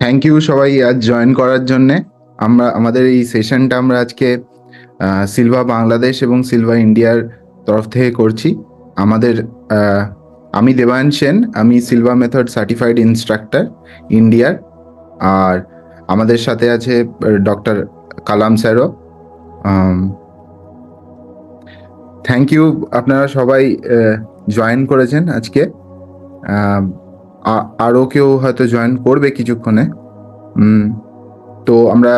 Thank you সবাই আজ join করার জন্যে। আমাদের এই সেশনটা আমরা আজকে সিলভা বাংলাদেশ এবং সিলভা ইন্ডিয়ার তরফ থেকে করছি। আমি দেবায়ন সেন, আমি সিলভা মেথড সার্টিফাইড ইনস্ট্রাক্টর ইন্ডিয়ার। আর আমাদের সাথে আছে ডক্টর কালাম স্যারও। থ্যাংক ইউ, আপনারা সবাই জয়েন করেছেন আজকে। আরও কেউ হয়তো জয়েন করবে কিছুক্ষণে। তো আমরা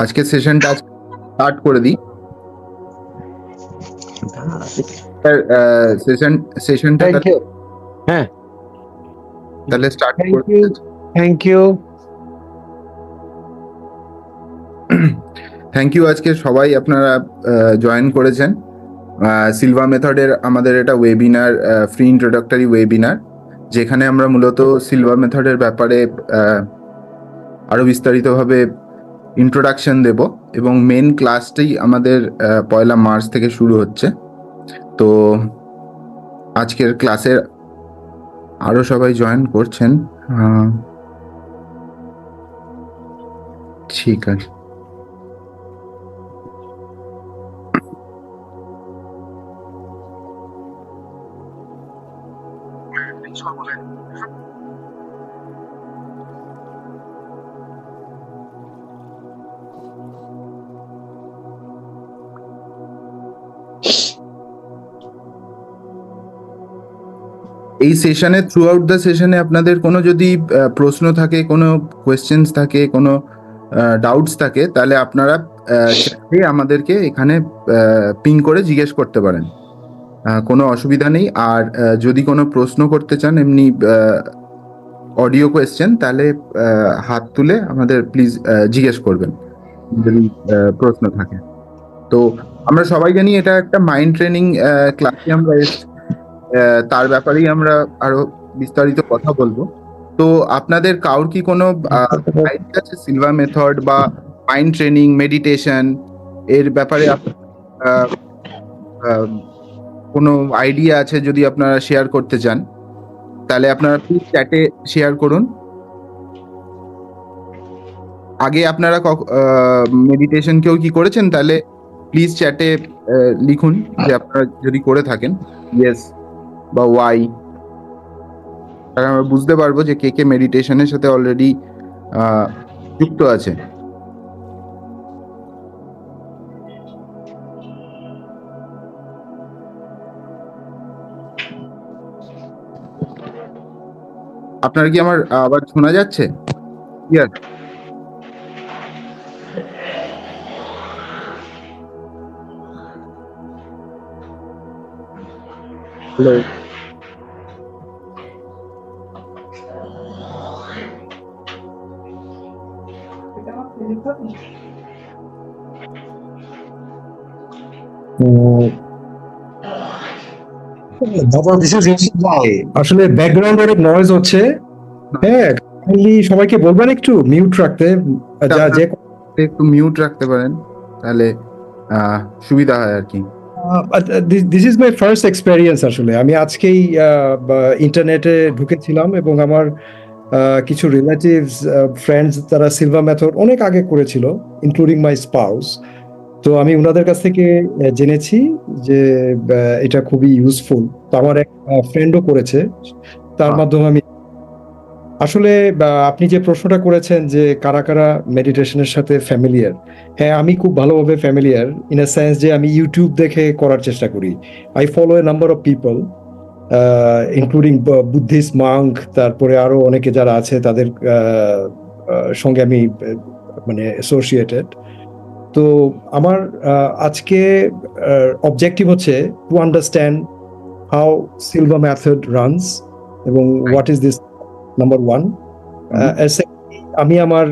আজকের সেশনটা স্টার্ট করে দিই। সেশনটা হ্যাঁ, তাহলে স্টার্ট করে থ্যাংক ইউ। Thank you. আজকে সবাই আপনারা জয়েন করেছেন সিলভা মেথডের আমাদের এটা ওয়েবিনার, ফ্রি ইন্ট্রোডাক্টরি ওয়েবিনার, যেখানে আমরা মূলত সিলভা মেথডের ব্যাপারে আরো বিস্তারিতভাবে ইন্ট্রোডাকশন দেব এবং মেন ক্লাসটাই আমাদের 1 মার্চ থেকে শুরু হচ্ছে। তো আজকের ক্লাসে আরো সবাই জয়েন করছেন। ঠিক আছে। এই সেশনে থ্রু আউট দ্য সেশনে আপনাদের কোনো যদি প্রশ্ন থাকে, কোনো কোয়েশ্চেন্স থাকে, কোনো ডাউটস থাকে, তাহলে আপনারা আমাদেরকে এখানে পিং করে জিজ্ঞেস করতে পারেন, কোনো অসুবিধা নেই। আর যদি কোনো প্রশ্ন করতে চান এমনি অডিও কোয়েশ্চেন, তাহলে হাত তুলে আমাদের প্লিজ জিজ্ঞেস করবেন যদি প্রশ্ন থাকে। তো আমরা সবাই জানি এটা একটা মাইন্ড ট্রেনিং ক্লাসে আমরা তার ব্যাপারেই আমরা আরো বিস্তারিত কথা বলবো। তো আপনাদের কারোর কি কোনো আইডিয়া আছে সিলভা মেথড বা মাইন্ড ট্রেনিং, মেডিটেশন এর ব্যাপারে কোনো আইডিয়া আছে? যদি আপনারা শেয়ার করতে চান তাহলে আপনারা প্লিজ চ্যাটে শেয়ার করুন। আগে আপনারা মেডিটেশন কেউ কি করেছেন? তাহলে প্লিজ চ্যাটে লিখুন যে আপনারা যদি করে থাকেন, ইয়েস বা ওয়াই। তাহলে আমরা বুঝতে পারবো যে কে কে মেডিটেশনের সাথে অলরেডি যুক্ত আছে। আপনার কি আমার আবার শোনা যাচ্ছে? ক্লিয়ার? হ্যালো? আসলে ব্যাকগ্রাউন্ড অনেক নয়েজ হচ্ছে। হ্যাঁ, কাইন্ডলি সবাইকে বলবেন একটু মিউট রাখতে। একটু মিউট রাখতে পারেন, তাহলে সুবিধা হয় আর কি। This is my first experience. আসলে আমি আজকেই ইন্টারনেটে ঢুকেছিলাম এবং আমার কিছু রিলেটিভস, ফ্রেন্ডস, তারা সিলভা মেথড অনেক আগে করেছিল, ইনক্লুডিং মাই স্পাউস। তো আমি ওনাদের কাছ থেকে জেনেছি যে এটা খুবই ইউজফুল। তো আমার এক ফ্রেন্ডও করেছে, তার মাধ্যমে আমি আসলে আপনি যে প্রশ্নটা করেছেন যে কারা কারা মেডিটেশনের সাথে ফ্যামিলিয়ার, হ্যাঁ আমি খুব ভালোভাবে ফ্যামিলিয়ার, ইন আ সেন্স যে আমি ইউটিউব দেখে করার চেষ্টা করি। I follow A number of people including Buddhist monk, তারপরে আরো অনেকে যারা আছে তাদের সঙ্গে আমি মানে অ্যাসোসিয়েটেড। তো আমার আজকে অবজেক্টিভ হচ্ছে to understand how Silva method runs এবং what is this number one. আমি আমার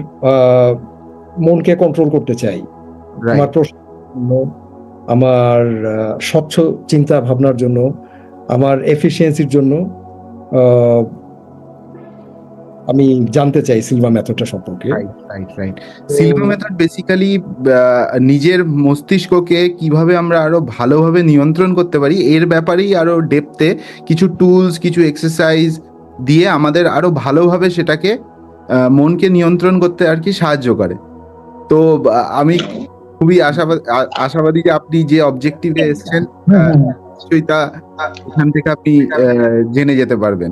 মনকে কন্ট্রোল করতে চাই, আমার প্রশ্ন, আমার স্বচ্ছ চিন্তা ভাবনার জন্য, আমার এফিসিয়েন্সির জন্য আমি জানতে চাই সিলভা মেথডটা সম্পর্কে। রাইট। সিলভা মেথড বেসিক্যালি নিজের মস্তিষ্ককে কিভাবে আমরা আরো ভালোভাবে নিয়ন্ত্রণ করতে পারি এর ব্যাপারেই আরো ডেপথে কিছু টুলস, কিছু এক্সারসাইজ দিয়ে আমাদের আরো ভালোভাবে সেটাকে মনকে নিয়ন্ত্রণ করতে আর কি সাহায্য করে। তো আমি খুবই আশাবাদী যে আপনি যে অবজেক্টিভে এসেছেন নিশ্চয়ই তা এখান থেকে আপনি জেনে যেতে পারবেন।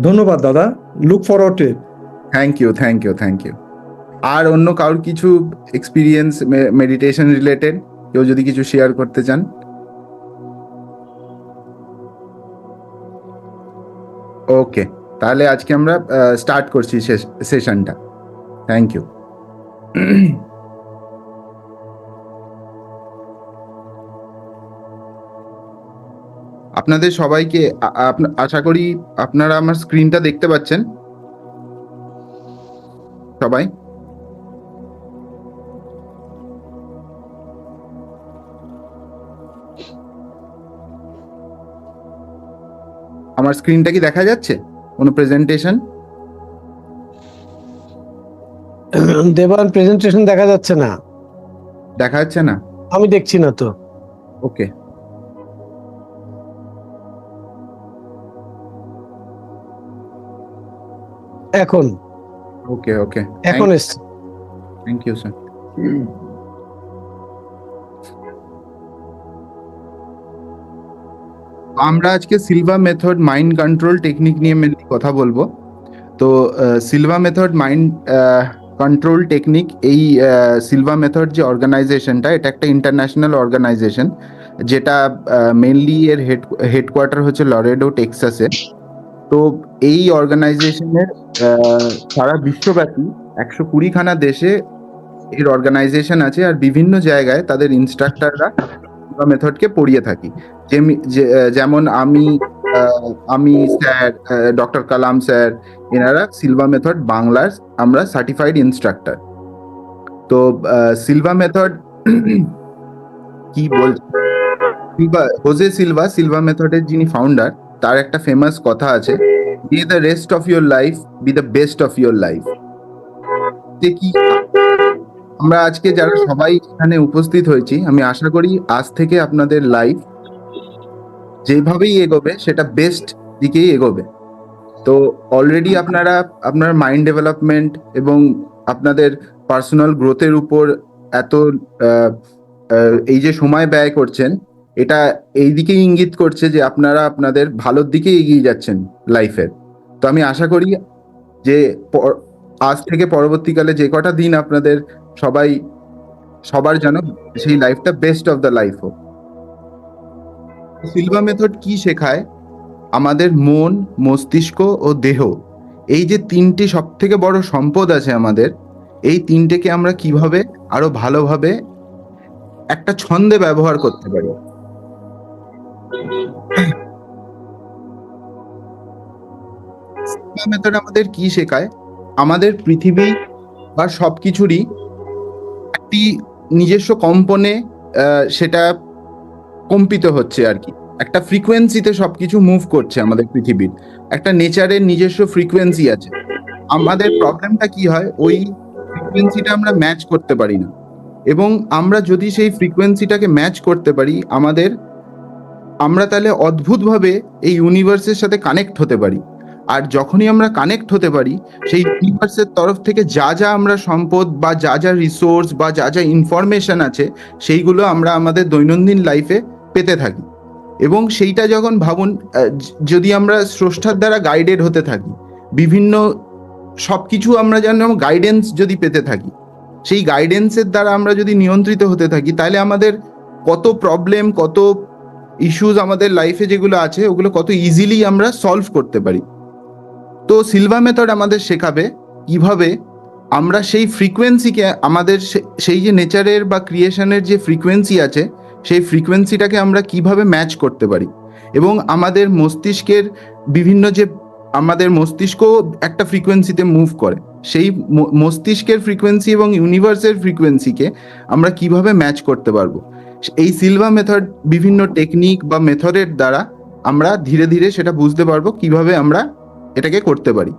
ধন্যবাদ দাদা, look forward to it. Thank you. আর অন্য কারোর কিছু এক্সপিরিয়েন্স মেডিটেশন রিলেটেড কেউ যদি কিছু শেয়ার করতে চান? ওকে, তাহলে আজকে আমরা স্টার্ট করছি সেশনটা। Thank you. আপনাদের সবাইকে আশা করি আপনারা আমার স্ক্রিনটা দেখতে পাচ্ছেন সবাই। আমার স্ক্রিনটা কি দেখা যাচ্ছে? কোনো প্রেজেন্টেশন? দেবান, প্রেজেন্টেশন দেখা যাচ্ছে না। দেখা যাচ্ছে না? আমি দেখছি না তো। ওকে, এখন ওকে, ওকে, এখন এসছে। Thank you sir. আমরা আজকে Silva method mind control technique নিয়ে মেনলি কথা বলবো। তো Silva method mind control technique, এই সিলভা মেথড যে অর্গানাইজেশনটা, এটা একটা ইন্টারন্যাশনাল অর্গানাইজেশন, যেটা মেনলি এর হেডকোয়ার্টার হচ্ছে লরেডো, টেক্সাসে। তো এই অর্গানাইজেশনের সারা বিশ্বব্যাপী 120খানা দেশে এর অর্গানাইজেশন আছে, আর বিভিন্ন জায়গায় তাদের ইনস্ট্রাক্টররা মেথডকে পড়িয়ে থাকি। যেমন আমি স্যার, ডক্টর কালাম স্যার, এনারা সিলভা মেথড বাংলার আমরা সার্টিফাইড ইনস্ট্রাক্টর। তো সিলভা মেথড কি বলছে, হোজে সিলভা মেথডের যিনি ফাউন্ডার, তার একটা ফেমাস কথা আছে, B the rest of your life, B the best of your life. যে কি আমরা আজকে যারা সবাই এখানে উপস্থিত হয়েছি, আমি আশা করি আজ থেকে আপনাদের লাইফ যেভাবেই এগোবে সেটা বেস্ট দিকেই এগোবে। তো অলরেডি আপনারা আপনার মাইন্ড ডেভেলপমেন্ট এবং আপনাদের পার্সোনাল গ্রোথের উপর এত এই যে সময় ব্যয় করছেন, এটা এই দিকেই ইঙ্গিত করছে যে আপনারা আপনাদের ভালোর দিকে এগিয়ে যাচ্ছেন লাইফের। তো আমি আশা করি যে আজ থেকে পরবর্তীকালে যে কটা দিন আপনাদের সবার যেন সেই লাইফটা বেস্ট অফ দ্য লাইফ হোক। সিলভা মেথড কি শেখায়? আমাদের মন, মস্তিষ্ক ও দেহ, এই যে তিনটি সব থেকে বড় সম্পদ আছে আমাদের, এই তিনটেকে আমরা কিভাবে আরো ভালোভাবে একটা ছন্দে ব্যবহার করতে পারি। সিলভা মেথড আমাদের কি শেখায়? আমাদের পৃথিবী বা সবকিছুরই একটি নিজস্ব কম্পনে সেটা কম্পিত হচ্ছে আর কি, একটা ফ্রিকোয়েন্সিতে সবকিছু মুভ করছে। আমাদের পৃথিবীর একটা নেচারের নিজস্ব ফ্রিকোয়েন্সি আছে। আমাদের প্রবলেমটা কি হয়, ওই ফ্রিকোয়েন্সিটা আমরা ম্যাচ করতে পারি না। এবং আমরা যদি সেই ফ্রিকোয়েন্সিটাকে ম্যাচ করতে পারি, আমরা তাহলে অদ্ভুতভাবে এই ইউনিভার্সের সাথে কানেক্ট হতে পারি। আর যখনই আমরা কানেক্ট হতে পারি, সেই ইউনিভার্সের তরফ থেকে যা যা আমরা সম্পদ বা যা যা রিসোর্স বা যা যা ইনফরমেশন আছে, সেইগুলো আমরা আমাদের দৈনন্দিন লাইফে পেতে থাকি। এবং সেইটা যখন ভাবুন, যদি আমরা স্রষ্টার দ্বারা গাইডেড হতে থাকি, বিভিন্ন সবকিছু আমরা যেন গাইডেন্স যদি পেতে থাকি, সেই গাইডেন্সের দ্বারা আমরা যদি নিয়ন্ত্রিত হতে থাকি, তাহলে আমাদের কত প্রবলেম, কত ইস্যুস আমাদের লাইফে যেগুলো আছে, ওগুলো কত ইজিলি আমরা সলভ করতে পারি। তো সিলভা মেথড আমাদের শেখাবে কিভাবে আমরা সেই ফ্রিকোয়েন্সিকে, আমাদের সেই যে নেচারের বা ক্রিয়েশনের যে ফ্রিকোয়েন্সি আছে, সেই ফ্রিকোয়েন্সিটাকে আমরা কিভাবে ম্যাচ করতে পারি। এবং আমাদের মস্তিষ্কের বিভিন্ন যে, আমাদের মস্তিষ্ক একটা ফ্রিকোয়েন্সিতে মুভ করে, সেই মস্তিষ্কের ফ্রিকোয়েন্সি এবং ইউনিভার্সের ফ্রিকোয়েন্সিকে আমরা কিভাবে ম্যাচ করতে পারবো। এই সিলভা মেথড বিভিন্ন টেকনিক বা মেথডের দ্বারা আমরা ধীরে ধীরে সেটা বুঝতে পারবো কিভাবে আমরা এটাকে করতে পারি।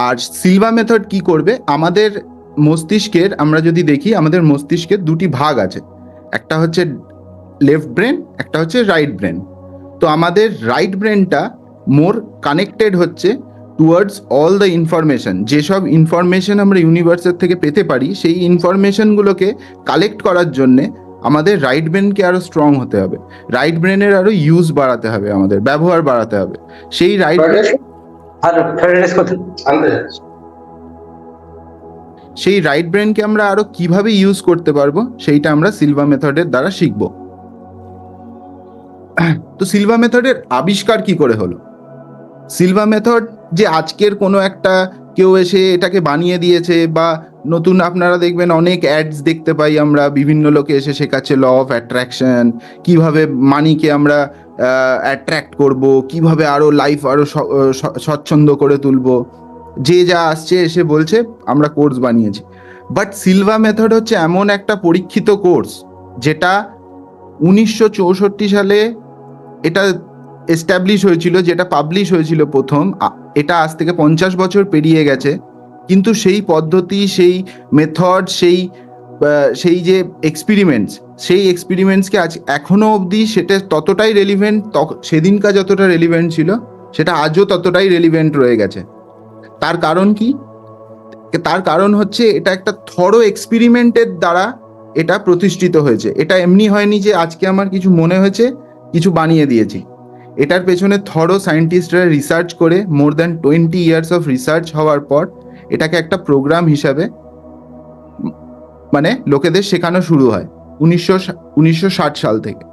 আর সিলভা মেথড কি করবে, আমাদের মস্তিষ্কের, আমরা যদি দেখি আমাদের মস্তিষ্কের দুটি ভাগ আছে, একটা হচ্ছে লেফট ব্রেন, একটা হচ্ছে রাইট ব্রেন। তো আমাদের রাইট ব্রেনটা মোর কানেক্টেড হচ্ছে টুয়ার্ডস অল দ্য ইনফরমেশন। যেসব ইনফরমেশন আমরা ইউনিভার্সের থেকে পেতে পারি, সেই ইনফরমেশনগুলোকে কালেক্ট করার জন্যে আমাদের রাইট ব্রেনকে আরো স্ট্রং হতে হবে, রাইট ব্রেনের আরো ইউজ বাড়াতে হবে, আমাদের ব্যবহার বাড়াতে হবে। সেই রাইট ব্রেনকে আমরা আরো কিভাবে ইউজ করতে পারবো সেইটা আমরা সিলভা মেথডের দ্বারা শিখব। তো সিলভা মেথডের আবিষ্কার কি করে হলো? সিলভা মেথড যে আজকের কোনো একটা কেউ এসে এটাকে বানিয়ে দিয়েছে, বা নতুন আপনারা দেখবেন অনেক অ্যাডস দেখতে পাই আমরা, বিভিন্ন লোকে এসে শেখাচ্ছে ল অফ অ্যাট্রাকশন, কিভাবে মানিকে আমরা অ্যাট্রাক্ট করব, কিভাবে আরো লাইফ আরো স্বচ্ছন্দ করে তুলবো। যে যা আসছে এসে বলছে আমরা কোর্স বানিয়েছি। বাট সিলভা মেথড হচ্ছে এমন একটা পরীক্ষিত কোর্স, যেটা 1964 সালে এটা এস্টাবলিশ হয়েছিল, যেটা পাবলিশ হয়েছিল প্রথম। এটা আজ থেকে 50 বছর পেরিয়ে গেছে, কিন্তু সেই পদ্ধতি, সেই মেথড, সেই যে এক্সপেরিমেন্টসকে আজ এখনো অবধি সেটা ততটাই রেলিভেন্ট, সেদিনকার যতটা রেলিভেন্ট ছিল সেটা আজও ততটাই রেলিভেন্ট রয়ে গেছে। তার কারণ কি? তার কারণ হচ্ছে এটা একটা থরো এক্সপেরিমেন্টের দ্বারা এটা প্রতিষ্ঠিত হয়েছে। এটা এমনি হয়নি যে আজকে আমার কিছু মনে হয়েছে কিছু বানিয়ে দিয়েছি। এটার পেছনে থরো সায়েন্টিস্টরা রিসার্চ করে, more than 20 years of research হওয়ার পর এটাকে একটা প্রোগ্রাম হিসাবে মানে লোকেদের শেখানো শুরু হয় 1960 সাল থেকে।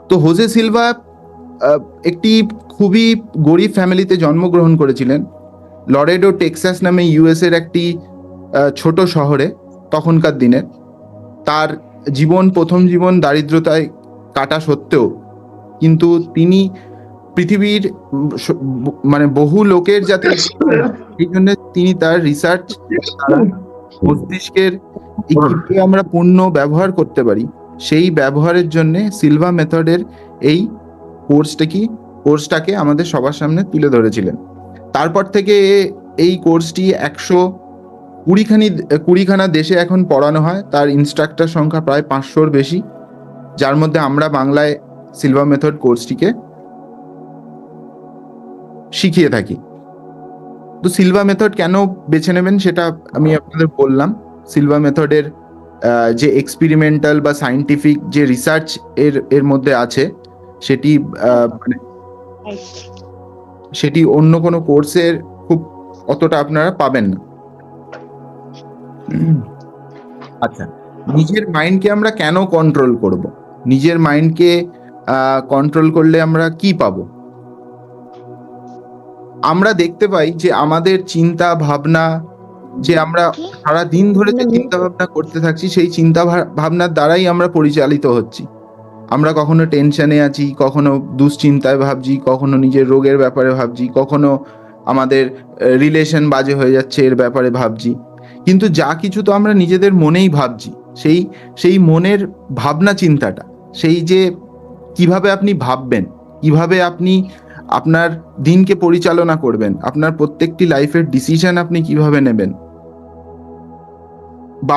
তো হোজে সিলভা একটি খুবই গরিব ফ্যামিলিতে জন্মগ্রহণ করেছিলেন, লরেডো টেক্সাস নামে ইউএস এর একটি ছোট শহরে তখনকার দিনে। তার প্রথম জীবন দারিদ্রতায় কাটা সত্ত্বেও কিন্তু তিনি পৃথিবীর মানে বহু লোকের যাতে এই জন্য তিনি তার রিসার্চ, মস্তিষ্কের কিভাবে আমরা পূর্ণ ব্যবহার করতে পারি সেই ব্যবহারের জন্য সিলভা মেথডের এই কোর্সটাকে আমাদের সবার সামনে তুলে ধরেছিলেন। তারপর থেকে এই কোর্সটি 120খানা দেশে এখন পড়ানো হয়। তার ইনস্ট্রাক্টর সংখ্যা প্রায় 500-র বেশি, যার মধ্যে আমরা বাংলায় সিলভা মেথড কোর্সটিকে শিখিয়ে থাকি। তো সিলভা মেথড কেন বেছে নেবেন সেটা আমি আপনাদের বললাম। সিলভা মেথডের যে এক্সপেরিমেন্টাল বা সায়েন্টিফিক যে রিসার্চ এর মধ্যে আছে, সেটি অন্য কোনো কোর্সের খুব অতটা আপনারা পাবেন না। আচ্ছা, নিজের মাইন্ডকে আমরা কেন কন্ট্রোল করব? নিজের মাইন্ডকে কন্ট্রোল করলে আমরা কি পাবো? আমরা দেখতে পাই যে আমাদের চিন্তা ভাবনা, যে আমরা সারা দিন ধরে যে চিন্তা ভাবনা করতে থাকছি, সেই চিন্তা ভাবনার দ্বারাই আমরা পরিচালিত হচ্ছি। আমরা কখনো টেনশনে আছি, কখনো দুশ্চিন্তায় ভাবছি, কখনো নিজের রোগের ব্যাপারে ভাবছি, কখনো আমাদের রিলেশন বাজে হয়ে যাচ্ছে এর ব্যাপারে ভাবছি। কিন্তু যা কিছু তো আমরা নিজেদের মনেই ভাবছি। সেই মনের ভাবনা চিন্তাটা, সেই যে কিভাবে আপনি ভাববেন, কিভাবে আপনি আপনার দিনকে পরিচালনা করবেন, আপনার প্রত্যেকটি লাইফের ডিসিশন আপনি কিভাবে নেবেন, বা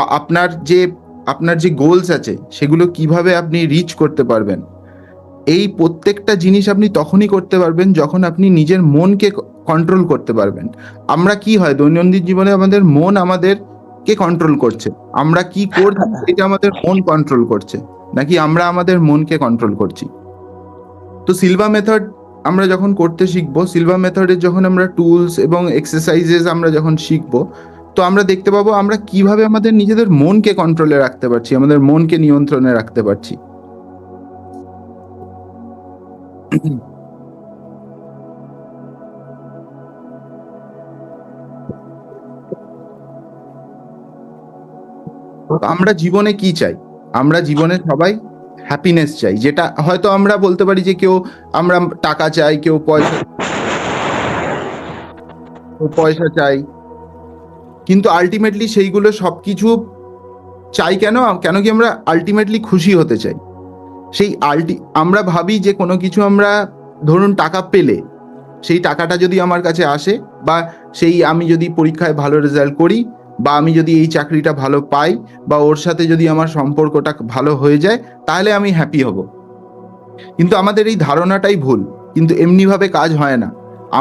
আপনার যে গোলস আছে সেগুলো কিভাবে আপনি রিচ করতে পারবেন, এই প্রত্যেকটা জিনিস আপনি তখনই করতে পারবেন যখন আপনি নিজের মনকে কন্ট্রোল করতে পারবেন। আমরা কি হয় দৈনন্দিন জীবনে আমাদের মন আমাদেরকে কন্ট্রোল করছে, আমরা কি করছি এটা আমাদের মন কন্ট্রোল করছে, নাকি আমরা আমাদের মনকে কন্ট্রোল করছি? তো সিলভা মেথড আমরা যখন করতে শিখবো, সিলভা মেথডের যখন আমরা টুলস এবং এক্সারসাইজেস আমরা যখন শিখবো, তো আমরা দেখতে পাবো আমরা কিভাবে আমাদের নিজেদের মনকে কন্ট্রোলে রাখতে পারছি, আমাদের মনকে নিয়ন্ত্রণে রাখতে পারছি। আমরা জীবনে কি চাই? আমরা জীবনে সবাই হ্যাপিনেস চাই, যেটা হয়তো আমরা বলতে পারি যে আমরা টাকা চাই, কেউ পয়সা চাই, কিন্তু আলটিমেটলি সেইগুলো সবকিছু চাই কেন কি আমরা আলটিমেটলি খুশি হতে চাই। আমরা ভাবি যে কোনো কিছু আমরা, ধরুন টাকা পেলে, সেই টাকাটা যদি আমার কাছে আসে, বা আমি যদি পরীক্ষায় ভালো রেজাল্ট করি, বা আমি যদি এই চাকরিটা ভালো পাই, বা ওর সাথে যদি আমার সম্পর্কটা ভালো হয়ে যায়, তাহলে আমি হ্যাপি হব। কিন্তু আমাদের এই ধারণাটাই ভুল। কিন্তু এমনিভাবে কাজ হয় না।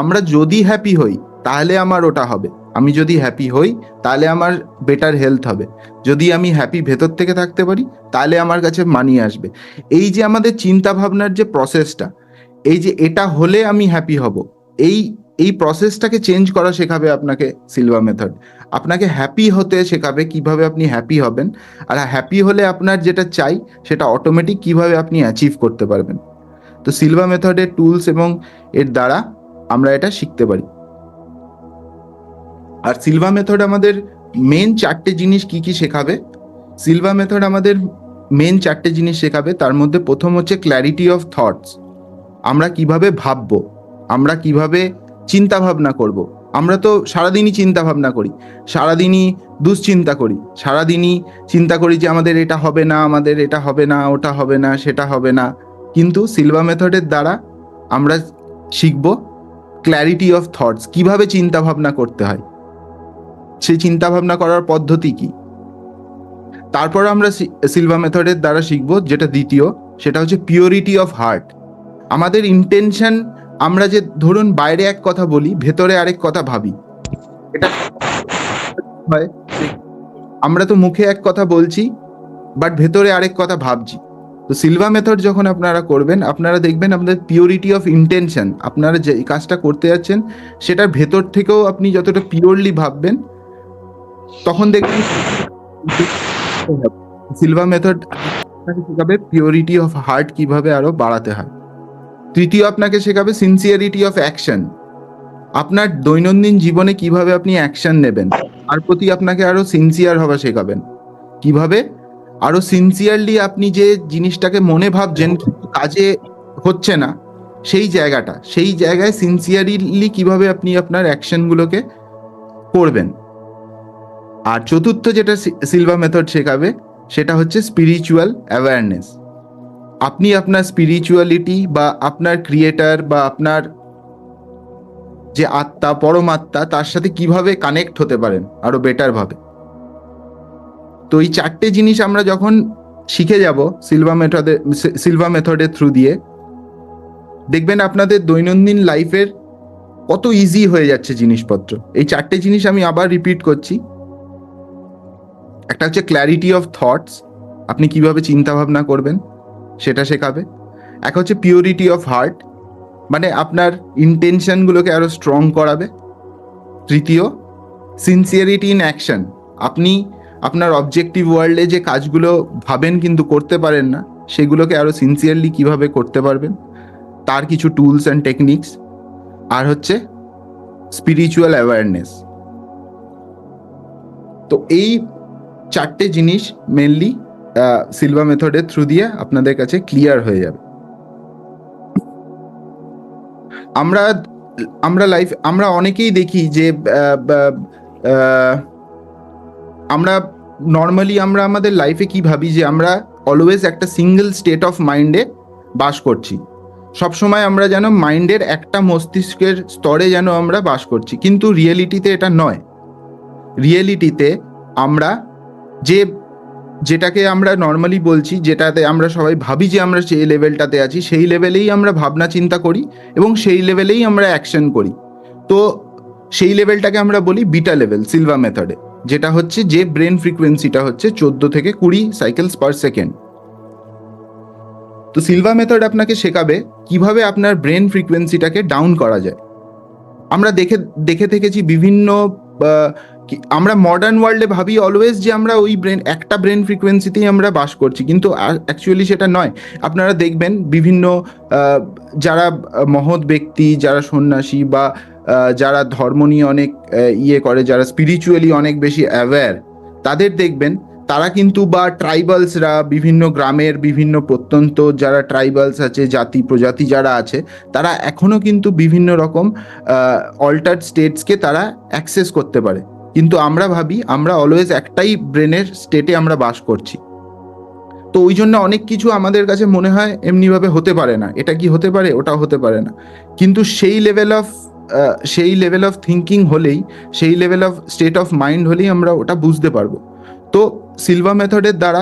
আমরা যদি হ্যাপি হই তাহলে আমার ওটা হবে, আমি যদি হ্যাপি হই তাহলে আমার বেটার হেলথ হবে, যদি আমি হ্যাপি ভেতর থেকে থাকতে পারি তাহলে আমার কাছে মানি আসবে। এই যে আমাদের চিন্তা ভাবনার যে প্রসেসটা, এই যে এটা হলে আমি হ্যাপি হব, এই এই প্রসেসটাকে চেঞ্জ করা শেখাবে আপনাকে সিলভা মেথড। আপনাকে হ্যাপি হতে শেখাবে কিভাবে আপনি হ্যাপি হবেন, আর হ্যাপি হলে আপনার যেটা চাই সেটা অটোমেটিক কিভাবে আপনি অ্যাচিভ করতে পারবেন। তো সিলভা মেথডের টুলস এবং এর দ্বারা আমরা এটা শিখতে পারি। আর সিলভা মেথড আমাদের মেন 4টে জিনিস কি কি শেখাবে? সিলভা মেথড আমাদের মেন 4টে জিনিস শেখাবে। তার মধ্যে প্রথম হচ্ছে ক্ল্যারিটি অফ থটস। আমরা কিভাবে ভাববো, আমরা কিভাবে চিন্তা ভাবনা করব। আমরা তো সারাদিনই চিন্তা ভাবনা করি, সারাদিনই দুশ্চিন্তা করি, সারাদিনই চিন্তা করি যে আমাদের এটা হবে না, আমাদের এটা হবে না, ওটা হবে না, সেটা হবে না। কিন্তু সিলভা মেথডের দ্বারা আমরা শিখব ক্ল্যারিটি অফ থটস, কিভাবে চিন্তা ভাবনা করতে হয়, সেই চিন্তা ভাবনা করার পদ্ধতি কি। তারপর আমরা সিলভা মেথডের দ্বারা শিখব যেটা দ্বিতীয়, সেটা হচ্ছে পিওরিটি অফ হার্ট। আমাদের ইন্টেনশন, আমরা যে ধরুন বাইরে এক কথা বলি, ভেতরে আরেক কথা ভাবি, এটা হয়। আমরা তো মুখে এক কথা বলছি বাট ভেতরে আরেক কথা ভাবছি। তো সিলভা মেথড যখন আপনারা করবেন, আপনারা দেখবেন আপনাদের পিওরিটি অফ ইন্টেনশন, আপনারা যে কাজটা করতে যাচ্ছেন সেটার ভেতর থেকেও আপনি যতটা পিওরলি ভাববেন, তখন দেখবেন সিলভা মেথড শেখাবে পিওরিটি অফ হার্ট কিভাবে আরো বাড়াতে হয়। তৃতীয় আপনাকে শেখাবে সিনসিয়ারিটি অফ অ্যাকশন। আপনার দৈনন্দিন জীবনে কিভাবে আপনি অ্যাকশন নেবেন, তার প্রতি আপনাকে আরো সিনসিয়ার হওয়া শেখাবেন। কিভাবে আরো সিনসিয়ারলি আপনি যে জিনিসটাকে মনে ভাবছেন কিন্তু কাজে হচ্ছে না, সেই জায়গায় সিনসিয়ারলি কিভাবে আপনি আপনার অ্যাকশনগুলোকে করবেন। আর চতুর্থ যেটা সিলভা মেথড শেখাবে সেটা হচ্ছে স্পিরিচুয়াল অ্যাওয়ারনেস। আপনি আপনার স্পিরিচুয়ালিটি বা আপনার ক্রিয়েটার বা আপনার যে আত্মা, পরমাত্মা, তার সাথে কিভাবে কানেক্ট হতে পারেন আরো বেটার ভাবে। তো এই 4টে জিনিস আমরা যখন শিখে যাব সিলভা মেথডের থ্রু দিয়ে, দেখবেন আপনাদের দৈনন্দিন লাইফের কত ইজি হয়ে যাচ্ছে জিনিসপত্র। এই 4টে জিনিস আমি আবার রিপিট করছি। একটা হচ্ছে ক্ল্যারিটি অফ থটস, আপনি কিভাবে চিন্তা ভাবনা করবেন সেটা শেখাবে। এক হচ্ছে পিওরিটি অফ হার্ট, মানে আপনার ইন্টেনশনগুলোকে আরো স্ট্রং করাবে। তৃতীয় সিনসিয়ারিটি ইন অ্যাকশন, আপনি আপনার অবজেক্টিভ ওয়ার্ল্ডে যে কাজগুলো ভাবেন কিন্তু করতে পারেন না, সেগুলোকে আরো সিনসিয়ারলি কিভাবে করতে পারবেন, তার কিছু টুলস অ্যান্ড টেকনিক্স। আর হচ্ছে স্পিরিচুয়াল অ্যাওয়ারনেস। তো এই 4টে জিনিস মেনলি সিলভা মেথডের থ্রু দিয়ে আপনাদের কাছে ক্লিয়ার হয়ে যাবে। আমরা অনেকেই দেখি যে আমরা নর্মালি আমরা আমাদের লাইফে কি ভাবি যে আমরা অলওয়েজ একটা সিঙ্গেল স্টেট অফ মাইন্ডে বাস করছি, সবসময় আমরা যেন মাইন্ডের একটা মস্তিষ্কের স্তরে যেন আমরা বাস করছি, কিন্তু রিয়েলিটিতে এটা নয়। রিয়েলিটিতে আমরা যেটাকে আমরা নর্মালি বলছি, যেটাতে আমরা সবাই ভাবি যে আমরা সেই লেভেলটাতে আছি, সেই লেভেলেই আমরা ভাবনা চিন্তা করি এবং সেই লেভেলেই আমরা অ্যাকশন করি। তো সেই লেভেলটাকে আমরা বলি বিটা লেভেল সিলভা মেথডে, যেটা হচ্ছে যে ব্রেন ফ্রিকোয়েন্সিটা হচ্ছে 14 থেকে 20 সাইকেলস পার সেকেন্ড। তো সিলভা মেথড আপনাকে শেখাবে কিভাবে আপনার ব্রেন ফ্রিকোয়েন্সিটাকে ডাউন করা যায়। আমরা দেখে থেকেছি বিভিন্ন, আমরা মডার্ন ওয়ার্ল্ডে ভাবি অলওয়েজ যে আমরা ওই একটা ব্রেন ফ্রিকোয়েন্সিতেই আমরা বাস করছি, কিন্তু অ্যাকচুয়ালি সেটা নয়। আপনারা দেখবেন বিভিন্ন যারা মহৎ ব্যক্তি, যারা সন্ন্যাসী বা যারা ধর্ম নিয়ে অনেক করে, যারা স্পিরিচুয়ালি অনেক বেশি অ্যাওয়্যার, তাদের দেখবেন তারা কিন্তু, বা ট্রাইবালসরা, বিভিন্ন গ্রামের বিভিন্ন প্রত্যন্ত যারা ট্রাইবালস আছে, জাতি প্রজাতি যারা আছে, তারা এখনো কিন্তু বিভিন্ন রকম অল্টার্ড স্টেটসকে তারা অ্যাক্সেস করতে পারে। কিন্তু আমরা ভাবি আমরা অলওয়েজ একটাই ব্রেনের স্টেটে আমরা বাস করছি। তো ওই জন্য অনেক কিছু আমাদের কাছে মনে হয় এমনিভাবে হতে পারে না, এটা কি হতে পারে, ওটাও হতে পারে না। কিন্তু সেই লেভেল অফ থিঙ্কিং হলেই, সেই level of state of mind হলেই আমরা ওটা বুঝতে পারবো। তো সিলভা মেথডের দ্বারা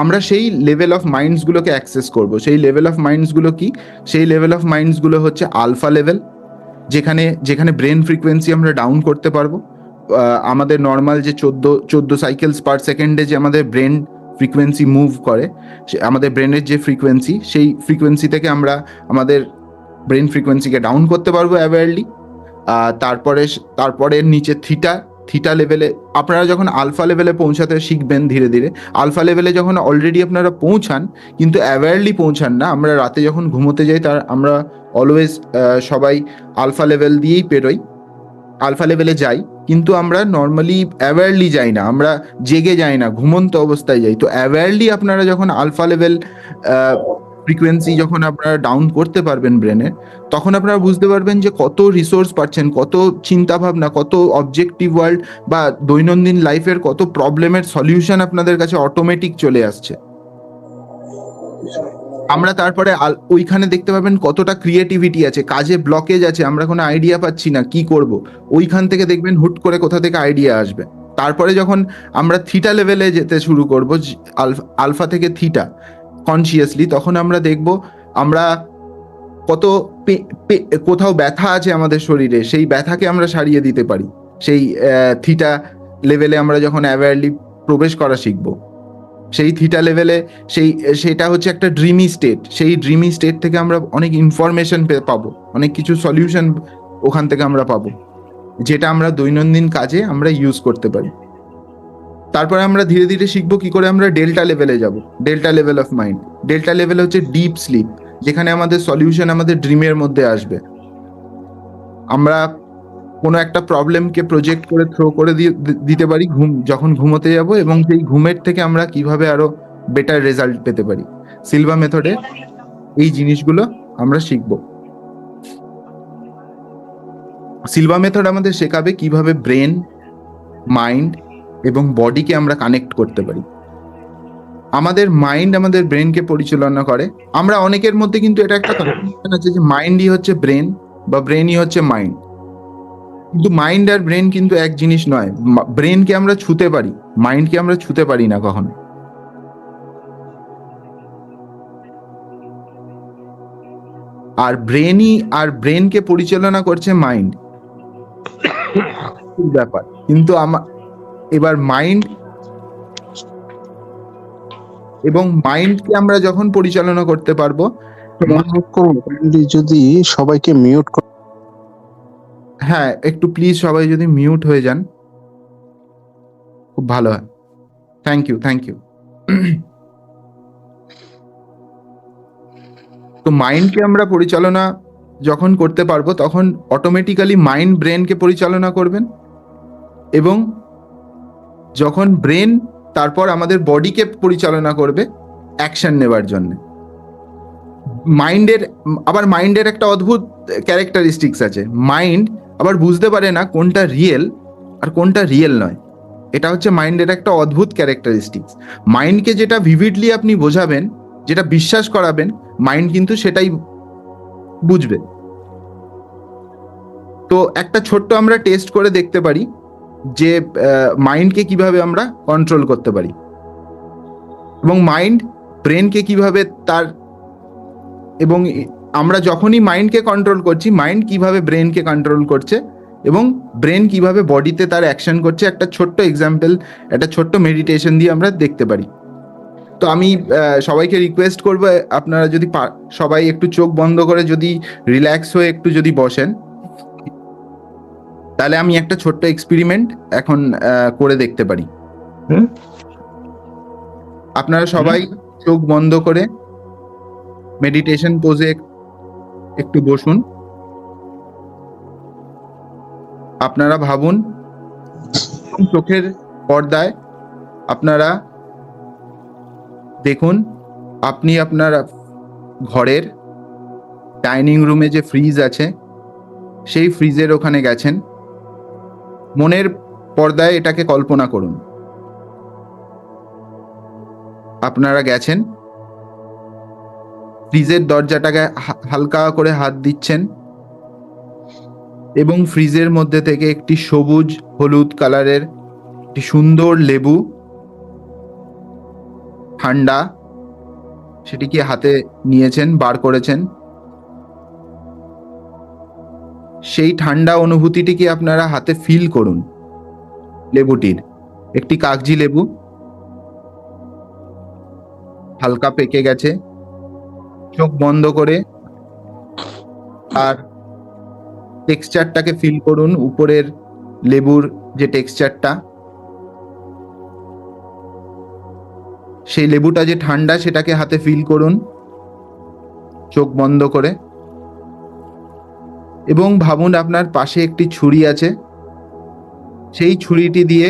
আমরা সেই লেভেল অফ মাইন্ডসগুলোকে অ্যাক্সেস করব। সেই লেভেল অফ মাইন্ডসগুলো কি? সেই লেভেল অফ মাইন্ডসগুলো হচ্ছে আলফা লেভেল, যেখানে যেখানে ব্রেন ফ্রিকোয়েন্সি আমরা ডাউন করতে পারবো। আমাদের নর্মাল যে 14 সাইকেলস পার সেকেন্ডে যে আমাদের ব্রেন ফ্রিকোয়েন্সি মুভ করে, আমাদের ব্রেনের যে ফ্রিকোয়েন্সি, সেই ফ্রিকোয়েন্সি থেকে আমরা আমাদের ব্রেন ফ্রিকোয়েন্সিকে ডাউন করতে পারবো অ্যাওয়ারলি। তারপরে নিচে থিটা লেভেলে আপনারা যখন আলফা লেভেলে পৌঁছাতে শিখবেন ধীরে ধীরে, আলফা লেভেলে যখন অলরেডি আপনারা পৌঁছান কিন্তু অ্যাওয়ারলি পৌঁছান না, আমরা রাতে যখন ঘুমোতে যাই আমরা অলওয়েজ সবাই আলফা লেভেল দিয়েই পেরোই, আলফা লেভেলে যাই, কিন্তু আমরা নর্মালি অ্যাওয়ারলি যাই না, আমরা জেগে যাই না, ঘুমন্ত অবস্থায় যাই। তো অ্যাওয়ারলি আপনারা যখন আলফা লেভেল ফ্রিকোয়েন্সি যখন আপনারা ডাউন করতে পারবেন ব্রেনের, তখন আপনারা বুঝতে পারবেন যে কত রিসোর্স পাচ্ছেন, কত চিন্তা ভাবনা, কত অবজেক্টিভ ওয়ার্ল্ড বা দৈনন্দিন লাইফের কত প্রবলেমের সলিউশন আপনাদের কাছে অটোমেটিক চলে আসছে। আমরা তারপরে ওইখানে দেখতে পাবেন কতটা ক্রিয়েটিভিটি আছে, কাজে ব্লকেজ আছে, আমরা কোনো আইডিয়া পাচ্ছি না কি করব, ওইখান থেকে দেখবেন হুট করে কোথা থেকে আইডিয়া আসবে। তারপরে যখন আমরা থিটা লেভেলে যেতে শুরু করব, আলফা থেকে থিটা কনসিয়াসলি, তখন আমরা দেখব আমরা কত কোথাও ব্যথা আছে আমাদের শরীরে, সেই ব্যথাকে আমরা সারিয়ে দিতে পারি সেই থিটা লেভেলে আমরা যখন অ্যাওয়ারলি প্রবেশ করা শিখবো। সেই থিটা লেভেলে সেটা হচ্ছে একটা ড্রিমি স্টেট, সেই ড্রিমি স্টেট থেকে আমরা অনেক ইনফরমেশন পাবো, অনেক কিছু সলিউশন ওখান থেকে আমরা পাবো, যেটা আমরা দৈনন্দিন কাজে আমরা ইউজ করতে পারি। তারপরে আমরা ধীরে ধীরে শিখবো কি করে আমরা ডেল্টা লেভেলে যাব। Delta level of mind, delta level হচ্ছে ডিপ স্লিপ, যেখানে আমাদের সলিউশন আমাদের ড্রিমের মধ্যে আসবে। আমরা কোনো একটা প্রবলেমকে প্রজেক্ট করে থ্রো করে দিতে পারি যখন ঘুমোতে যাব, এবং সেই ঘুমের থেকে আমরা কিভাবে আরো বেটার রেজাল্ট পেতে পারি। সিলভা মেথডে এই জিনিসগুলো আমরা শিখব। সিলভা মেথড আমাদের শেখাবে কিভাবে ব্রেন, মাইন্ড এবং বডিকে আমরা কানেক্ট করতে পারি। আমাদের মাইন্ড আমাদের ব্রেনকে পরিচালনা করে। আমরা অনেকের মধ্যে কিন্তু এটা একটা কনফিউশন আছে যে মাইন্ডই হচ্ছে ব্রেন বা ব্রেনই হচ্ছে মাইন্ড, কিন্তু মাইন্ড আর ব্রেন কিন্তু এক জিনিস নয়। ব্রেনকে আমরা ছুতে পারি, মাইন্ডকে আমরা ছুতে পারি না কখনো। আর ব্রেনকে পরিচালনা করছে মাইন্ড, ব্যাপার। কিন্তু এবার মাইন্ড এবং মাইন্ডকে আমরা যখন পরিচালনা করতে পারবো, যদি সবাইকে মিউট, হ্যাঁ একটু প্লিজ সবাই যদি মিউট হয়ে যান খুব ভালো হয়। Thank you. তো মাইন্ডকে আমরা পরিচালনা যখন করতে পারবো, তখন অটোমেটিক্যালি মাইন্ড ব্রেনকে পরিচালনা করবেন, এবং যখন ব্রেন তারপর আমাদের বডিকে পরিচালনা করবে অ্যাকশন নেবার জন্য। মাইন্ডের একটা অদ্ভুত ক্যারেক্টারিস্টিক্স আছে। মাইন্ড আবার বুঝতে পারে না কোনটা রিয়েল আর কোনটা রিয়েল নয়। এটা হচ্ছে মাইন্ডের একটা অদ্ভুত ক্যারেক্টারিস্টিক্স। মাইন্ডকে যেটা ভিভিডলি আপনি বোঝাবেন, যেটা বিশ্বাস করাবেন, মাইন্ড কিন্তু সেটাই বুঝবে। তো একটা ছোট্ট আমরা টেস্ট করে দেখতে পারি যে মাইন্ডকে কিভাবে আমরা কন্ট্রোল করতে পারি, এবং মাইন্ড ব্রেনকে কিভাবে এবং আমরা যখনই মাইন্ডকে কন্ট্রোল করছি, মাইন্ড কিভাবে ব্রেনকে কন্ট্রোল করছে, এবং ব্রেন কিভাবে বডিতে তার অ্যাকশন করছে, একটা ছোট্ট এক্সাম্পল, একটা ছোট্ট মেডিটেশন দিয়ে আমরা দেখতে পারি। তো আমি সবাইকে রিকোয়েস্ট করবো, আপনারা যদি সবাই একটু চোখ বন্ধ করে যদি রিল্যাক্স হয়ে একটু যদি বসেন, তাহলে আমি একটা ছোট্ট এক্সপেরিমেন্ট এখন করে দেখতে পারি। আপনারা সবাই চোখ বন্ধ করে মেডিটেশন পোজে একটু বসুন। আপনারা ভাবুন, চোখের পর্দায় আপনারা দেখুন আপনি আপনার ঘরের ডাইনিং রুমে যে ফ্রিজ আছে, সেই ফ্রিজের ওখানে গেছেন। মনের পর্দায় এটাকে কল্পনা করুন, আপনারা গেছেন, ফ্রিজের দরজাটাকে হালকা করে হাত দিচ্ছেন, এবং ফ্রিজের মধ্যে থেকে একটি সবুজ হলুদ কালারের একটি সুন্দর লেবু ঠান্ডা, সেটি কি হাতে নিয়েছেন, বার করেছেন? সেই ঠান্ডা অনুভূতিটি কি আপনারা হাতে ফিল করুন। লেবুটির, একটি কাগজি লেবু, হালকা পেকে গেছে, চোখ বন্ধ করে আর টেক্সচারটাকে ফিল করুন, উপরের লেবুর যে টেক্সচারটা, সেই লেবুটা যে ঠান্ডা সেটাকে হাতে ফিল করুন চোখ বন্ধ করে। এবং ভাবুন আপনার পাশে একটি ছুরি আছে, সেই ছুরিটি দিয়ে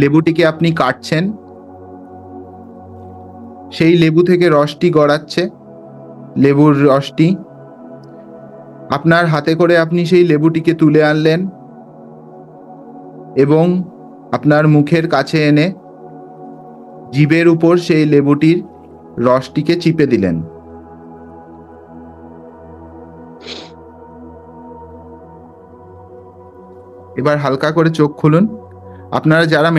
লেবুটিকে আপনি কাটছেন, সেই লেবু থেকে রসটি গড়াচ্ছে, লেবুর রসটি আপনার হাতে করে আপনি সেই লেবুটিকে তুলে আনলেন এবং আপনার মুখের কাছে এনে জিভের উপর সেই লেবুটির রসটিকে চিপে দিলেন। এবার হালকা করে চোখ খুলুন। আপনারা যারা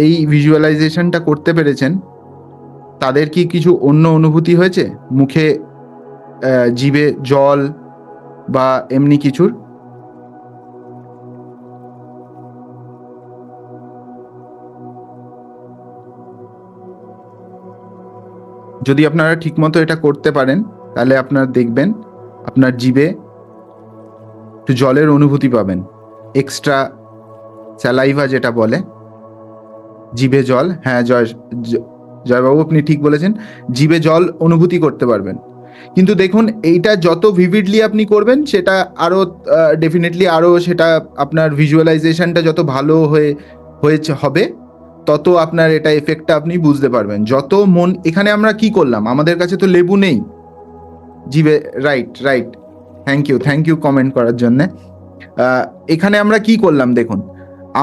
এই ভিজুয়ালাইজেশনটা করতে পেরেছেন, তাদের কি কিছু অন্য অনুভূতি হয়েছে মুখে, জিভে জল বা এমনি কিছুর? যদি আপনারা ঠিকমতো এটা করতে পারেন, তাহলে আপনারা দেখবেন আপনার জিভে একটু জলের অনুভূতি পাবেন, এক্সট্রা স্যালাইভা যেটা বলে, জিভে জল। হ্যাঁ জয়বাবু, আপনি ঠিক বলেছেন, জিভে জল অনুভূতি করতে পারবেন। কিন্তু দেখুন, এইটা যত ভিভিডলি আপনি করবেন, সেটা আরো ডেফিনেটলি আরো সেটা আপনার ভিজুয়ালাইজেশনটা যত ভালো হবে, তত আপনার এটা এফেক্টটা আপনি বুঝতে পারবেন। যত মন, এখানে আমরা কি করলাম, আমাদের কাছে তো লেবু নেই জিভে। রাইট, থ্যাংক ইউ কমেন্ট করার জন্যে। এখানে আমরা কি করলাম দেখুন,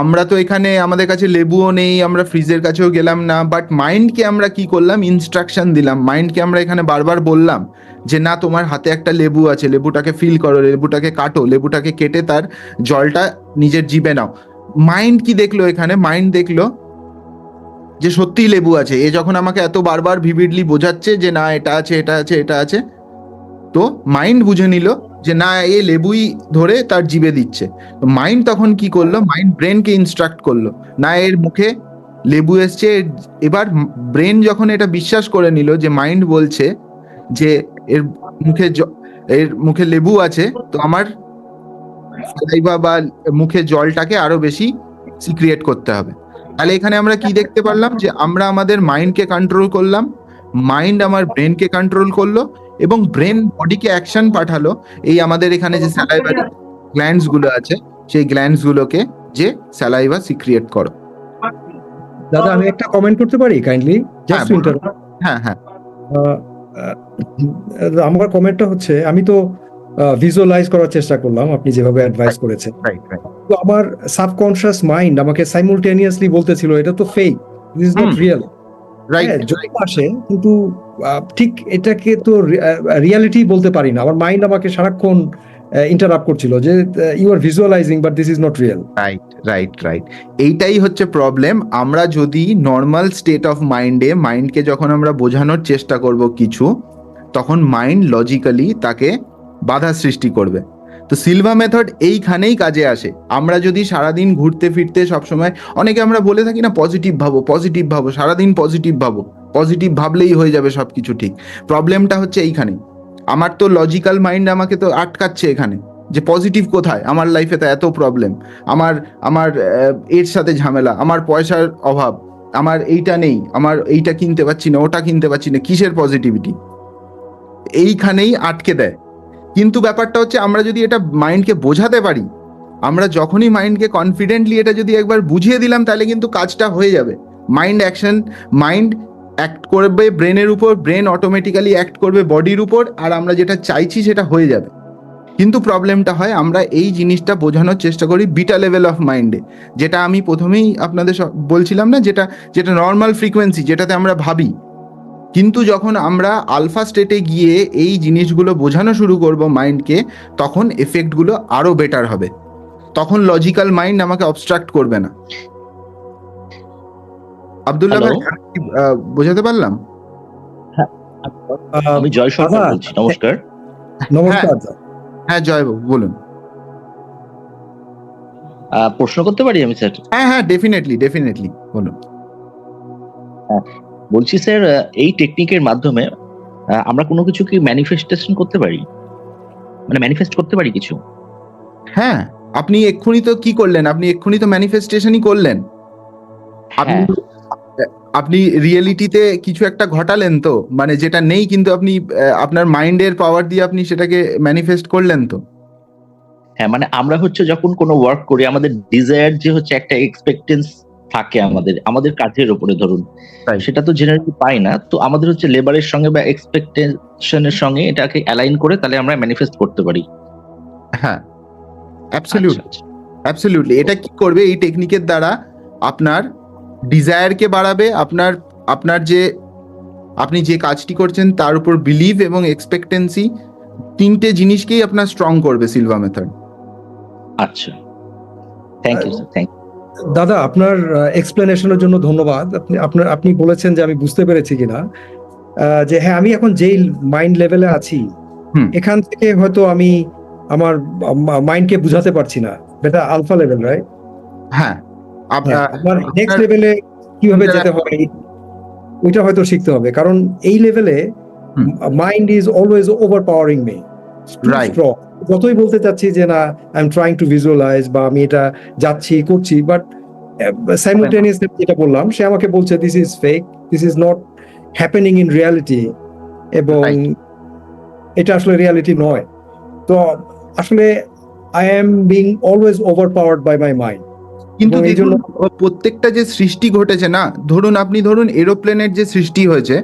আমরা তো এখানে আমাদের কাছে লেবুও নেই, আমরা ফ্রিজের কাছেও গেলাম না, বাট মাইন্ডকে আমরা কি করলাম, ইনস্ট্রাকশন দিলাম। মাইন্ডকে আমরা এখানে বারবার বললাম যে না, তোমার হাতে একটা লেবু আছে, লেবুটাকে ফিল করো, লেবুটাকে কাটো, লেবুটাকে কেটে তার জলটা নিজের জিভে নাও। মাইন্ড কি দেখলো এখানে? মাইন্ড দেখলো যে সত্যিই লেবু আছে। এ যখন আমাকে এত বারবার ভিভিডলি বোঝাচ্ছে যে না, এটা আছে, এটা আছে, এটা আছে, তো মাইন্ড বুঝে নিল যে না, এ লেবুই ধরে তার জিভে দিচ্ছে। তো মাইন্ড তখন কি করলো, মাইন্ড ব্রেনকে ইনস্ট্রাক্ট করলো, না এর মুখে লেবু এসছে। এবার ব্রেন যখন এটা বিশ্বাস করে নিল যে মাইন্ড বলছে যে এর মুখে লেবু আছে, তো আমার সালাইভা বা মুখে জলটাকে আরো বেশি সিক্রিয়েট করতে হবে। তাহলে এখানে আমরা কি দেখতে পারলাম, যে আমরা আমাদের মাইন্ডকে কন্ট্রোল করলাম, মাইন্ড আমার ব্রেনকে কন্ট্রোল করলো, এবং ব্রেন বডিকে অ্যাকশন পাঠালো এই আমাদের এখানে যে স্যালাইভারি গ্ল্যান্ডস গুলো আছে, সেই গ্ল্যান্ডস গুলোকে যে স্যালাইভা সিক্রিয়েট করো। দাদা, আমি একটা কমেন্ট করতে পারি কাইন্ডলি? হ্যাঁ, জাস্ট বলুন। হ্যাঁ, আমার কমেন্টটা হচ্ছে, আমি তো ভিজুয়ালাইজ করার চেষ্টা করলাম আপনি যেভাবে অ্যাডভাইস করেছেন, রাইট। তো আমার সাবকনশিয়াস মাইন্ড আমাকে সাইমultaneously বলতেছিল এটা তো fake, this is not real. Right, যত আসে, কিন্তু ঠিক এটাকে তো রিয়ালিটি বলতে পারি না। আমার মাইন্ড আমাকে সারাক্ষণ ইন্টারাপ্ট করছিল যে you are visualizing but this is not real. Right. এইটাই হচ্ছে প্রবলেম। আমরা যদি নর্মাল স্টেট অফ মাইন্ডকে যখন আমরা বোঝানোর চেষ্টা করব কিছু, তখন মাইন্ড লজিক্যালি তাকে বাধা সৃষ্টি করবে। তো সিলভা মেথড এইখানেই কাজে আসে। আমরা যদি সারাদিন ঘুরতে ফিরতে সবসময়, অনেকে আমরা বলে থাকি না, পজিটিভ ভাবো, সারাদিন পজিটিভ ভাবলেই হয়ে যাবে সবকিছু ঠিক। প্রবলেমটা হচ্ছে এইখানে, আমার তো লজিক্যাল মাইন্ড আমাকে তো আটকাচ্ছে এখানে, যে পজিটিভ কোথায়, আমার লাইফে তো এত প্রবলেম, আমার এর সাথে ঝামেলা, আমার পয়সার অভাব, আমার এইটা নেই, আমার এইটা কিনতে পারছি না, ওটা কিনতে পারছি না, কিসের পজিটিভিটি, এইখানেই আটকে দেয়। কিন্তু ব্যাপারটা হচ্ছে, আমরা যদি এটা মাইন্ডকে বোঝাতে পারি, আমরা যখনই মাইন্ডকে কনফিডেন্টলি এটা যদি একবার বুঝিয়ে দিলাম, তাহলে কিন্তু কাজটা হয়ে যাবে। মাইন্ড অ্যাক্ট করবে ব্রেনের উপর, ব্রেন অটোমেটিক্যালি অ্যাক্ট করবে বডির উপর, আর আমরা যেটা চাইছি সেটা হয়ে যাবে। কিন্তু প্রবলেমটা হয়, আমরা এই জিনিসটা বোঝানোর চেষ্টা করি বিটা লেভেল অফ মাইন্ডে, যেটা আমি প্রথমেই আপনাদের বলছিলাম না, যেটা নর্মাল ফ্রিকোয়েন্সি, যেটাতে আমরা ভাবি। কিন্তু যখন আমরা আলফা স্টেটে গিয়ে এই জিনিসগুলো বোঝানো শুরু করব মাইন্ডকে, তখন এফেক্টগুলো আরো বেটার হবে। তখন লজিক্যাল মাইন্ড আমাকে অবস্ট্রাক্ট করবে না। আব্দুল্লাহ হ্যালো, ভাই, আমি কি, বোঝাতে পারলাম? আমি জয় সরকার দাদা, বলছি। নমস্কার। নমস্কার। হ্যাঁ জয়বাবু বলুন। প্রশ্ন করতে পারি আমি স্যার? হ্যাঁ ডেফিনেটলি বলুন। বলছি স্যার, এই টেকনিকের মাধ্যমে আমরা কোনো কিছু কি ম্যানিফেস্টেশন করতে পারি, মানে ম্যানিফেস্ট করতে পারি কিছু? হ্যাঁ, আপনি এক্ষুনি তো কি করলেন? আপনি এক্ষুনি তো ম্যানিফেস্টেশনই করলেন। আপনি হ্যাঁ, আপনি রিয়েলিটিতে কিছু একটা ঘটালেন তো, মানে যেটা নেই, কিন্তু আপনি আপনার মাইন্ডের পাওয়ার দিয়ে আপনি সেটাকে ম্যানিফেস্ট করলেন তো। হ্যাঁ, মানে আমরা হচ্ছে যখন কোনো ওয়ার্ক করি, আমাদের ডিজায়ার যে হচ্ছে একটা এক্সপেক্টেন্স থাকে আমাদের কাজের উপরে ধরুন, Right. সেটা তো জেনারেলি পাই না। তো আমাদের হচ্ছে লেবারের সঙ্গে বা এক্সপেকটেশনের সঙ্গে এটাকে অ্যালাইন করে তাহলে আমরা ম্যানিফেস্ট করতে পারি। হ্যাঁ, আচ্ছা, অ্যাবসলিউটলি আচ্ছা। অ্যাবসলিউটলি। এটা কি করবে এই টেকনিকের দ্বারা? আপনার ডিজায়ারকে বাড়াবে, আপনার আপনার যে আপনি যে কাজটি করছেন তার উপর বিলিভ এবং এক্সপেক্টেন্সি, তিনটে জিনিসকেই আপনার স্ট্রং করবে সিলভা মেথড। আচ্ছা, thank you sir, thank you. দাদা, আপনার এক্সপ্লেনেশনের জন্য ধন্যবাদ। আপনি বলেছেন যে আমি বুঝতে পেরেছি কিনা, যে হ্যাঁ, আমি এখন যেই মাইন্ড লেভেলে আছি, হুম। এখান থেকে হয়তো আমি আমার মাইন্ডকে বুঝাতে পারছি না। এটা আলফা লেভেল, রাইট? হ্যাঁ, আপনার নেক্সট লেভেলে কিভাবে যেতে হয় ওইটা হয়তো শিখতে হবে, কারণ এই লেভেলে hmm. Mind is always overpowering me. Right. যতই বলতে চাচ্ছি যে না, I am trying to visualise বা আমি এটা যাচ্ছি করছি, বাট সাইমultaneously যেটা বললাম, সে আমাকে বলছে this is fake, this is not happening in reality, এবং Right. এটা আসলে রিয়ালিটি নয়। তো আসলে I am being always overpowered by my mind. কিন্তু এবং এই দেখুন, জন্য- প্রত্যেকটা যে সৃষ্টি ঘটেছে না, ধরুন এরোপ্লেনের যে সৃষ্টি হয়েছে,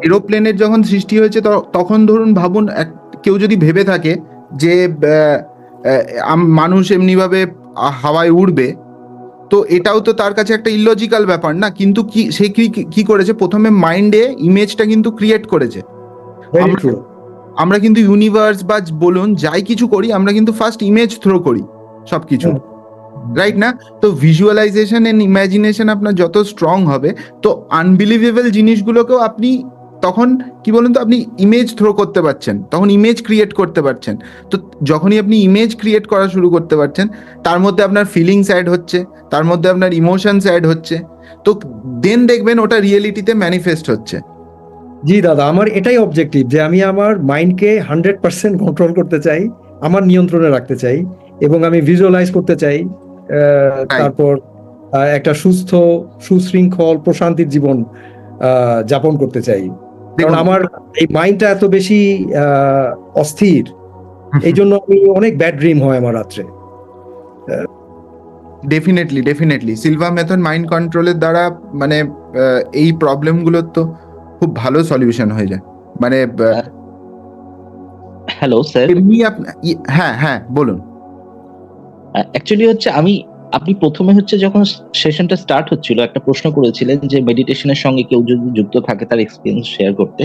এরোপ্লেনের যখন সৃষ্টি হয়েছে তখন ধরুন ভাবুন, কেউ যদি ভেবে থাকে যে মানুষ এমনিভাবে হাওয়ায় উড়বে, তো এটাও তো তার কাছে একটা ইলজিক্যাল ব্যাপার না। কিন্তু সে কি করেছে, প্রথমে মাইন্ডে ইমেজটা কিন্তু ক্রিয়েট করেছে। Very true. আমরা কিন্তু ইউনিভার্স বা বলুন যাই কিছু করি, আমরা কিন্তু ফার্স্ট ইমেজ থ্রো করি সবকিছু, রাইট না? তো ভিজুয়ালাইজেশন এন্ড ইমাজিনেশন আপনার যত স্ট্রং হবে, তো আনবিলিভেবল জিনিসগুলোকেও আপনি তখন কি বলুন তো, আপনি ইমেজ থ্রো করতে পারছেন, তখন ইমেজ ক্রিয়েট করতে পারছেন। তো যখনই আপনি ইমেজ ক্রিয়েট করা শুরু করতে পারছেন, তার মধ্যে আপনার ফিলিংস অ্যাড হচ্ছে, তার মধ্যে আপনার ইমোশনস অ্যাড হচ্ছে, তো দেন দেখবেন ওটা রিয়েলিটিতে ম্যানিফেস্ট হচ্ছে। জি দাদা, আমার এটাই অবজেক্টিভ, যে আমি আমার মাইন্ডকে 100% কন্ট্রোল করতে চাই, আমার নিয়ন্ত্রণে রাখতে চাই, এবং আমি ভিজুয়ালাইজ করতে চাই, তারপর একটা সুস্থ, সুশৃঙ্খল, প্রশান্তির জীবন যাপন করতে চাই। কারণ আমার এই মাইন্ডটা এত বেশি অস্থির, এই জন্য আমি অনেক ব্যাড ড্রিম হয় আমার রাত্রে। ডেফিনেটলি সিলভা মেথড মাইন্ড কন্ট্রোলের দ্বারা মানে এই প্রবলেমগুলোর তো খুব ভালো সলিউশন হয়ে যায়। মানে হ্যালো স্যার, এমনি হ্যাঁ বলুন। অ্যাকচুয়ালি হচ্ছে আপনি প্রথমে হচ্ছে যখন সেশনটা স্টার্ট হচ্ছিল একটা প্রশ্ন করেছিলেন যে মেডিটেশনের সঙ্গে কেউ যদি যুক্ত থাকে তার এক্সপিরিয়েন্স শেয়ার করতে।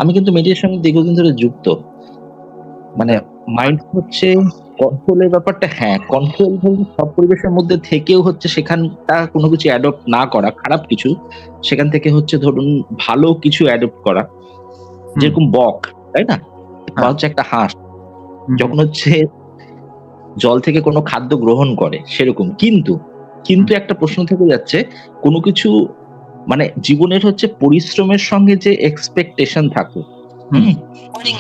আমি কিন্তু মেডিটেশনের সঙ্গে দীর্ঘদিন ধরে যুক্ত। মানে মাইন্ড হচ্ছে কন্ট্রোলের ব্যাপারটা, হ্যাঁ কন্ট্রোল সব পরিবেশের মধ্যে থেকেও হচ্ছে সেখানটা কোনো কিছু অ্যাডপ্ট না করা, খারাপ কিছু সেখান থেকে হচ্ছে ধরুন ভালো কিছু অ্যাডপ্ট করা, যেরকম বক, তাই না? বা হচ্ছে একটা হাঁস যখন হচ্ছে জল থেকে কোনো খাদ্য গ্রহণ করে সেরকম। কিন্তু একটা প্রশ্ন থেকে যাচ্ছে, কোনো কিছু মানে জীবনের হচ্ছে পরিশ্রমের সঙ্গে যে এক্সপেকটেশন থাকে,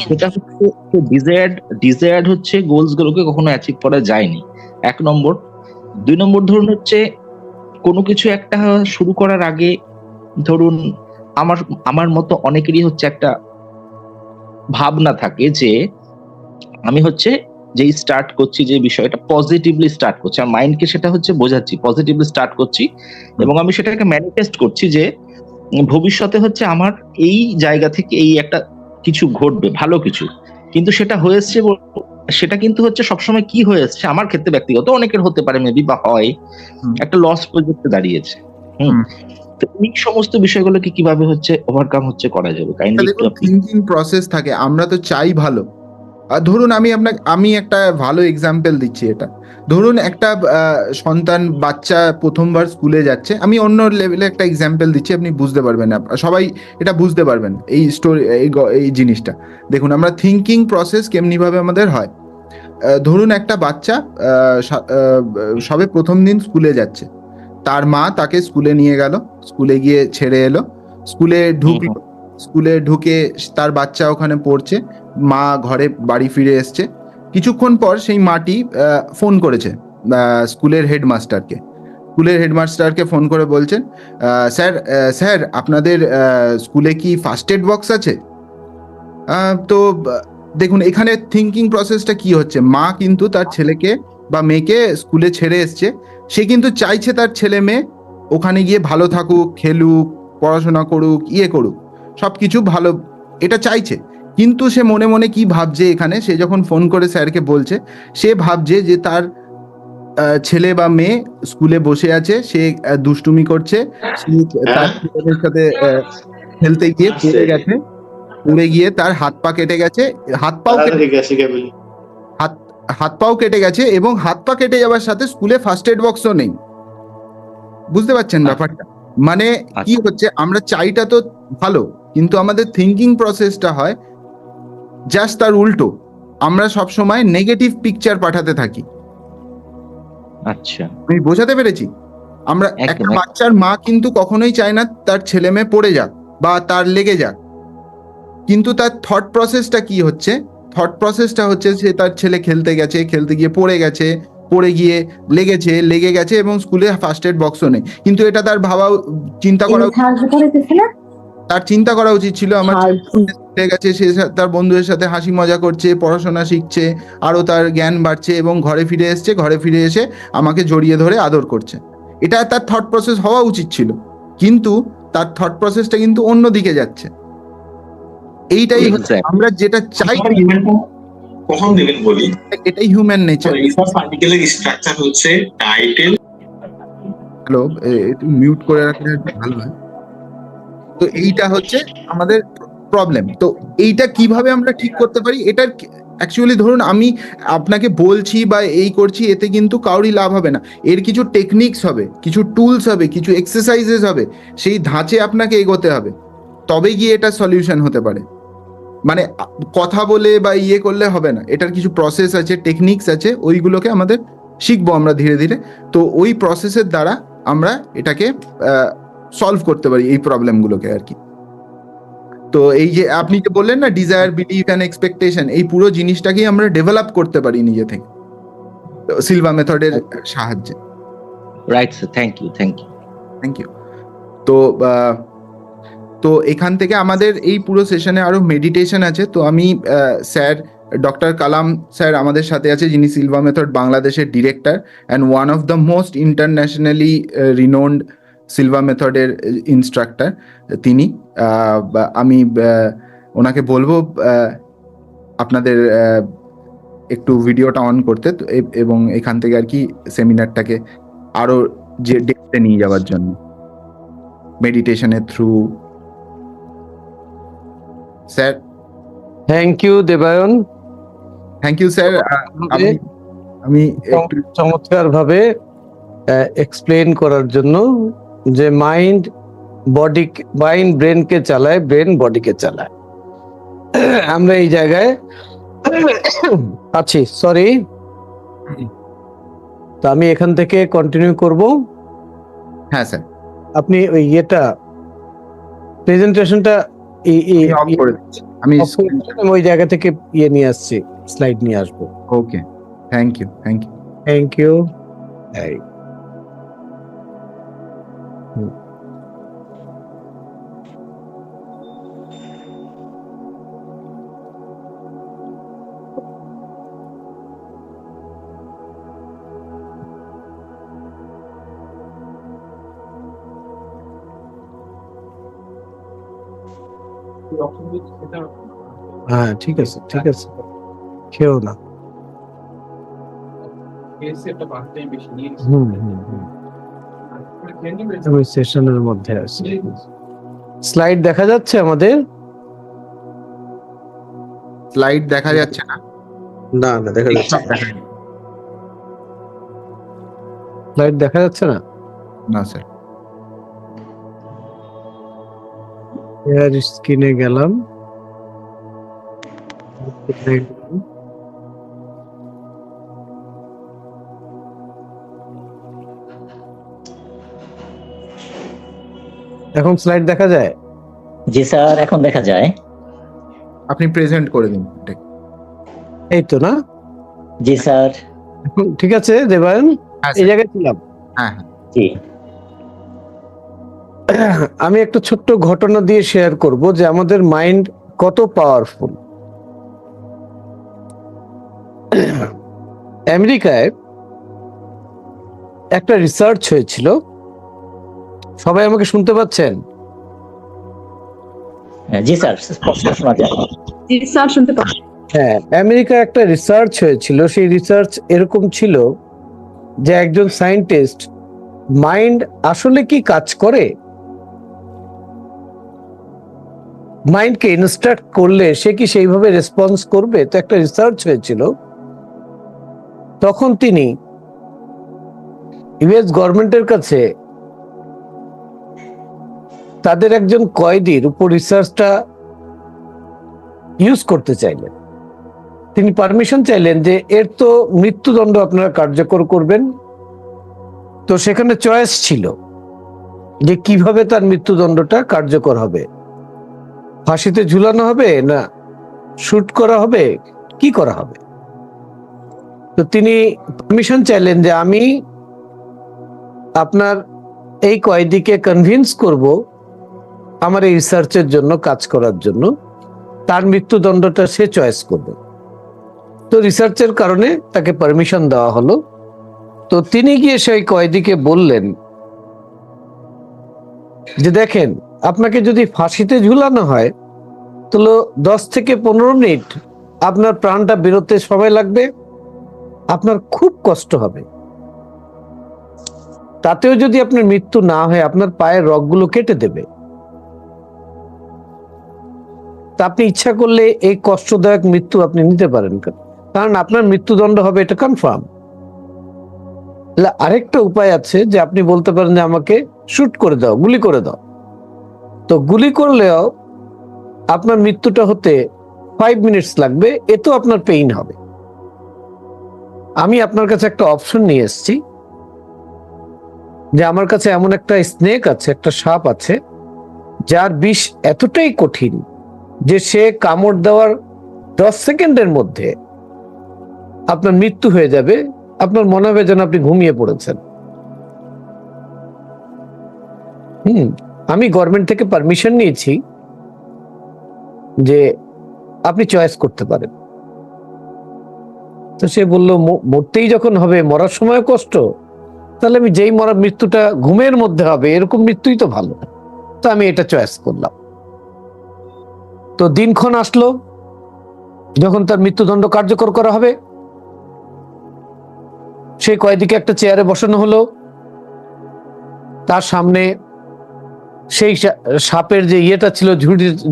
সেটা হচ্ছে ডিজায়ার্ড হচ্ছে গোলস গুলোকে কখনো অ্যাচিভ করা যায়নি, 1 নম্বর। 2 নম্বর ধরুন হচ্ছে কোনো কিছু একটা শুরু করার আগে ধরুন আমার মতো অনেকেরই হচ্ছে একটা ভাবনা থাকে যে আমি হচ্ছে যেই স্টার্ট করছি যে বিষয়টা পজিটিভলি স্টার্ট করছি, আর মাইন্ডকে সেটা হচ্ছে বোঝাচ্ছি পজিটিভলি স্টার্ট করছি, এবং আমি সেটাকে ম্যানিফেস্ট করছি যে ভবিষ্যতে হচ্ছে আমার এই জায়গা থেকে এই একটা কিছু ঘটবে, ভালো কিছু। কিন্তু সেটা হয়েছে, সেটা কিন্তু হচ্ছে সবসময় কি হয়েছে আমার ক্ষেত্রে ব্যক্তিগত, অনেকের হতে পারে মেবি বা হয়, একটা লস প্রজেক্টে দাঁড়িয়েছে। তো এই সমস্ত বিষয়গুলোকে কিভাবে হচ্ছে ওভারকাম হচ্ছে করা যাবে? কাইন্ডলি একটু আপনি। থিঙ্কিং প্রসেস থাকে, আমরা তো চাই ভালো, ধরুন আমি একটা ভালো এক্সাম্পল দিচ্ছি। এটা ধরুন একটা সন্তান বাচ্চা প্রথমবার স্কুলে যাচ্ছে, আমি অন্য লেভেলে একটা এক্সাম্পল দিচ্ছি, আপনি বুঝতে পারবেন, সবাই এটা বুঝতে পারবেন এই স্টোরি, এই জিনিসটা। দেখুন আমরা থিঙ্কিং প্রসেস কেমনি ভাবে আমাদের হয়। ধরুন একটা বাচ্চা সবে প্রথম দিন স্কুলে যাচ্ছে, তার মা তাকে স্কুলে নিয়ে গেল, স্কুলে গিয়ে ছেড়ে এলো, স্কুলে ঢুকলো, স্কুলে ঢুকে তার বাচ্চা ওখানে পড়ছে, মা ঘরে বাড়ি ফিরে এসছে। কিছুক্ষণ পর সেই মাটি ফোন করেছে স্কুলের হেডমাস্টারকে ফোন করে বলছেন, স্যার আপনাদের স্কুলে কি ফার্স্ট এড বক্স আছে? তো দেখুন এখানে থিঙ্কিং প্রসেসটা কি হচ্ছে, মা কিন্তু তার ছেলেকে বা মেয়েকে স্কুলে ছেড়ে এসছে, সে কিন্তু চাইছে তার ছেলে মেয়ে ওখানে গিয়ে ভালো থাকুক, খেলুক, পড়াশোনা করুক, করুক, সবকিছু ভালো, এটা চাইছে। কিন্তু সে মনে মনে কি ভাবছে, এখানে সে যখন ফোন করে স্যারকে বলছে, সে ভাবছে যে তার ছেলে বা মেয়ে স্কুলে বসে আছে, সে দুষ্টুমি করছে, সে তার ছেলেদের সাথে খেলতে গিয়ে পড়ে গিয়ে তার হাত পা কেটে গেছে, হাত পাও কেটে গেছে, এবং হাত পা কেটে যাওয়ার সাথে স্কুলে ফার্স্ট এড বক্সও নেই। বুঝতে পারছেন ব্যাপারটা? মানে কি হচ্ছে, আমরা চাইটা তো ভালো, কিন্তু আমাদের থিঙ্কিং প্রসেসটা হয় জাস্ট তার উল্টো। আমরা সব সময় নেগেটিভ পিকচার পাঠাতে থাকি। আচ্ছা, আমি বোঝাতে পেরেছি? আমরা একটা বাচ্চার মা কিন্তু কখনোই চায় না তার ছেলে মেয়ে পড়ে যাক বা তার লেগে যাক, কিন্তু তার থট প্রসেসটা কি হচ্ছে, থট প্রসেসটা হচ্ছে সে তার ছেলে খেলতে গিয়ে পড়ে গিয়ে লেগে গেছে এবং স্কুলে ফার্স্ট এড বক্সও নেই। কিন্তু এটা তার চিন্তা করা উচিত ছিল, আমার ছেলে গেছে, সে তার বন্ধুদের সাথে হাসি মজা করছে, পড়াশোনা শিখছে, আরো তার জ্ঞান বাড়ছে, এবং ঘরে ফিরে এসে আমাকে জড়িয়ে ধরে আদর করছে। এটা তার থট প্রসেস হওয়া উচিত ছিল, কিন্তু তার থট প্রসেসটা কিন্তু অন্যদিকে যাচ্ছে। এইটাই আমরা যেটা চাই, কখন দিবেন বলি, এটাই হিউম্যান নেচার। রিসার্চ আর্টিকেলের স্ট্রাকচার হচ্ছে টাইটেল। হ্যালো, একটু মিউট করে রাখলে ভালো হয়। তো এইটা হচ্ছে আমাদের প্রবলেম। তো এইটা কিভাবে আমরা ঠিক করতে পারি, এটার অ্যাকচুয়ালি ধরুন আমি আপনাকে বলছি বা এই করছি, এতে কিন্তু কারোরই লাভ হবে না। এর কিছু টেকনিক্স হবে, কিছু টুলস হবে, কিছু এক্সারসাইজেস হবে, সেই ধাঁচে আপনাকে এগোতে হবে, তবে গিয়ে এটা সলিউশন হতে পারে। মানে কথা বলে বা করলে হবে না, এটার কিছু প্রসেস আছে, টেকনিক্স আছে, ওইগুলোকে আমাদের শিখবো আমরা ধীরে ধীরে। তো ওই প্রসেসের দ্বারা আমরা এটাকে সলভ করতে পারি, এই প্রবলেমগুলোকে আর কি। তো এই যে আপনি যে বললেন না, ডিজায়ার, বিলিভ অ্যান্ড এক্সপেকটেশন, এই পুরো জিনিসটাকেই আমরা ডেভেলপ করতে পারি নিজে থেকে সিলভা মেথডের সাহায্যে। Right sir, thank you. তো এখান থেকে আমাদের এই পুরো সেশনে আরো মেডিটেশন আছে। তো আমি স্যার ডক্টর কালাম স্যার আমাদের সাথে আছে, যিনি সিলভা মেথড বাংলাদেশের director and one of the most internationally renowned Silva মেথডের ইনস্ট্রাক্টর তিনি। আমি ওনাকে বলবো আপনাদের একটু ভিডিওটা অন করতে, এবং এখান থেকে আর কি সেমিনারটাকে আরো যে ডেপথে নিয়ে যাওয়ার জন্য মেডিটেশনের থ্রু। Sir, thank you Debayan, thank you sir. আমি একটু চমৎকার ভাবে এক্সপ্লেন করার জন্য, যে মাইন্ড ব্রেনকে চালায়, ব্রেন বডিকে চালায়। আমরা এই জায়গায় আছি, সরি। তো আমি এখান থেকে কন্টিনিউ করব। হ্যাঁ স্যার, আপনি ওই প্রেজেন্টেশনটা আমি ওই জায়গা থেকে নিয়ে আসছি, স্লাইড নিয়ে আসবো। Okay, thank you. Thank you. হ্যাঁ, ঠিক আছে, খেও না। আমি সেশনের মধ্যে আছি। স্লাইড দেখা যাচ্ছে আমাদের? স্লাইড দেখা যাচ্ছে না। না না দেখা যাচ্ছে সব দেখা যাচ্ছে। স্লাইড দেখা যাচ্ছে না? না স্যার। শেয়ার স্ক্রিনে গেলাম। এখন স্লাইড দেখা যায়? জি স্যার, এখন দেখা যায়। আপনি প্রেজেন্ট করে দিন এটাকে। এই তো না? জি স্যার। ঠিক আছে দেবায়ন, হ্যাঁ এই স্যার। জায়গায় ছিলাম। হ্যাঁ হ্যাঁ। জি আমি একটা ছোট্ট ঘটনা দিয়ে শেয়ার করব যে আমাদের মাইন্ড কত পাওয়ারফুল। আমেরিকায় একটা রিসার্চ হয়েছিল, সবাই আমাকে শুনতে পাচ্ছেন? জি স্যার, স্পষ্ট শোনা যায়। জি স্যার, শুনতে পাচ্ছি। হ্যাঁ, আমেরিকায় একটা রিসার্চ হয়েছিল। সেই রিসার্চ এরকম ছিল যে একজন সায়েন্টিস্ট মাইন্ড আসলে কি কাজ করে, মাইন্ডকে ইনস্ট্রাক্ট করলে সে কি সেইভাবে রেসপন্স করবে। তো একটা রিসার্চ হয়েছিল, তখন তিনি ইউএস গভর্নমেন্টের কাছে তাদের একজন কয়েদির উপর রিসার্চটা ইউজ করতে চাইলেন। তিনি পারমিশন চাইলেন যে এর তো মৃত্যুদণ্ড আপনারা কার্যকর করবেন। তো সেখানে চয়েস ছিল যে কিভাবে তার মৃত্যুদণ্ডটা কার্যকর হবে, ফাঁসিতে ঝুলানো হবে না শুট করা হবে, কি করা হবে। তো তিনি পারমিশন চাইলেন যে আমি আপনার এই কয়েদিকে কনভিন্স করব আমার এই রিসার্চের জন্য কাজ করার জন্য, তার মৃত্যুদণ্ডটা সে চয়েস করবে। তো রিসার্চের কারণে তাকে পারমিশন দেওয়া হলো। তো তিনি গিয়ে সেই কয়েদিকে বললেন যে দেখেন, আপনাকে যদি ফাঁসিতে ঝুলানো হয় তাহলে 10 থেকে 15 মিনিট আপনার প্রাণটা বেরোতে সময় লাগবে, আপনার খুব কষ্ট হবে। তাতেও যদি আপনার মৃত্যু না হয় আপনার পায়ের রগগুলো কেটে দেবে। তা আপনি ইচ্ছা করলে এই কষ্টদায়ক মৃত্যু আপনি নিতে পারেন, কারণ আপনার মৃত্যুদণ্ড হবে, এটা কনফার্ম। আরেকটা উপায় আছে যে আপনি বলতে পারেন যে আমাকে শুট করে দাও, গুলি করে দাও। তো গুলি করলেও আপনার মৃত্যুটা হতে 5 মিনিটস লাগবে, এতেও আপনার পেইন হবে। আমি আপনার কাছে একটা অপশন নিয়ে এসেছি যে আমার কাছে এমন একটা স্নেক আছে, একটা সাপ আছে, যার বিষ এতটাই কঠিন যে সে কামড় দেওয়ার 10 সেকেন্ডের মধ্যে আপনার মৃত্যু হয়ে যাবে। আপনার মনে হবে যেন আপনি ঘুমিয়ে পড়েছেন। আমি গভর্নমেন্ট থেকে পারমিশন নিয়েছি যে আপনি চয়েস করতে পারেন। তো সে বলল মরতেই যখন হবে, মরার সময় কষ্ট, তাহলে আমি যেই মরার মৃত্যুটা ঘুমের মধ্যে হবে এরকম মৃত্যুই তো ভালো। তো আমি এটা চয়েস করলাম। তো দিনক্ষণ আসলো যখন তার মৃত্যুদণ্ড কার্যকর করা হবে। সেই কয়েদিকে একটা চেয়ারে বসানো হলো, তার সামনে সেই সাপের যে ইয়েটা ছিল,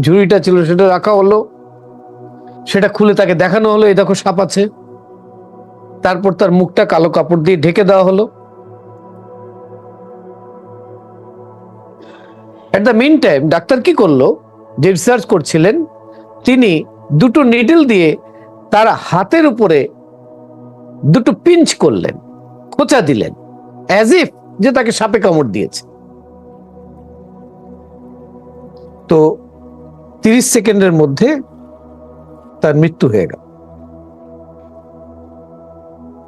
ঝুড়িটা ছিল, সেটা রাখা হলো। সেটা খুলে তাকে দেখানো হলো, এই দেখো সাপ আছে। তারপর তার মুখটা কালো কাপড় দিয়ে ঢেকে দেওয়া হলো। At the meantime doctor কি করলো, যে রিসার্চ করছিলেন তিনি দুটো নিডল দিয়ে তার হাতের উপরে দুটো পিঞ্চ করলেন, খোঁচা দিলেন, অ্যাজ ইফ যে তাকে সাপে কামড় দিয়েছে। তো 30 সেকেন্ডের মধ্যে তার মৃত্যু হয়ে গেল।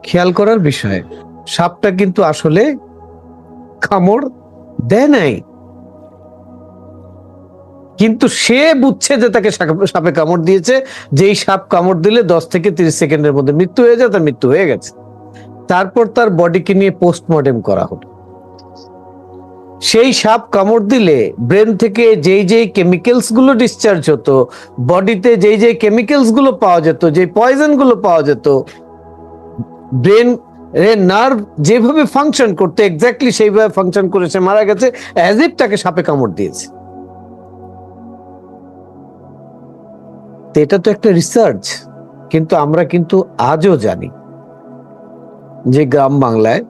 খেয়াল করার বিষয়, সাপটা কিন্তু আসলে কামড় দেয় নাই, কিন্তু সে বুঝছে যে তাকে সাপে কামড় দিয়েছে। যেই সাপ কামড় দিলে 10 থেকে 30 সেকেন্ডের মধ্যে মৃত্যু হয়ে যায়, তার মৃত্যু হয়ে গেছে। তারপর তার বডিকে নিয়ে পোস্টমর্টেম করা হলো। সেই সাপ কামড় দিলে ব্রেন থেকে যেই যেই কেমিক্যালস গুলো ডিসচার্জ হতো, বডিতে যেই যেই কেমিক্যালস গুলো পাওয়া যেত, যে পয়জন গুলো পাওয়া যেত, ব্রেন নার্ভ যেভাবে ফাংশন করতে এক্স্যাক্টলি সেইভাবে ফাংশন করে সে মারা গেছে, অ্যাজ ইফ তাকে সাপে কামড় দিয়েছে। এটা তো একটা রিসার্চ। কিন্তু আমরা কিন্তু আজও জানি যে গ্রাম বাংলায়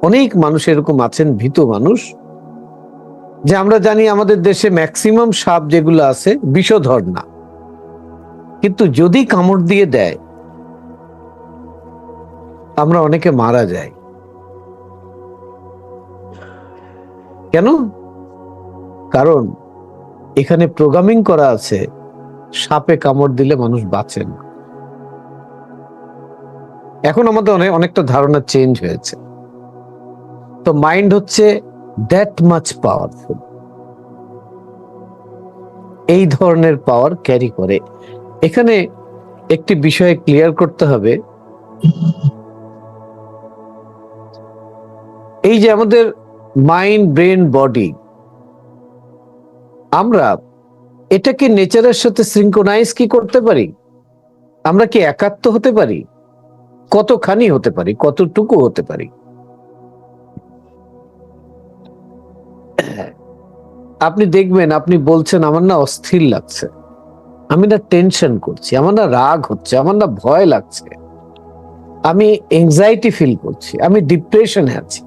অনেক মানুষ এরকম আছেন, ভীতু মানুষ, যে আমরা জানি আমাদের দেশে ম্যাক্সিমাম সাপ যেগুলো আছে বিষধর না, কিন্তু যদি কামড় দিয়ে দেয় আমরা অনেকে মারা যাই। কেন? কারণ এখানে প্রোগ্রামিং করা আছে সাপে কামড় দিলে মানুষ বাঁচে না। এখন আমাদের অনেকটা ধারণা চেঞ্জ হয়েছে। তো মাইন্ড হচ্ছে দ্যাট মাচ পাওয়ারফুল, এই ধরনের পাওয়ার ক্যারি করে। এখানে একটি বিষয় ক্লিয়ার করতে হবে, এই যে আমাদের মাইন্ড, ব্রেন, বডি, আমরা এটাকে নেচারের সাথে সিনক্রোনাইজ কি করতে পারি? আমরা কি একাত্ম হতে পারি? কতখানি হতে পারি? কতটুকু হতে পারি? আপনি দেখবেন, আপনি বলছেন আমার না অস্থির লাগছে, আমি না টেনশন করছি, আমার না রাগ হচ্ছে, আমার না ভয় লাগছে, আমি এংজাইটি ফিল করছি, আমি ডিপ্রেশনে আছি।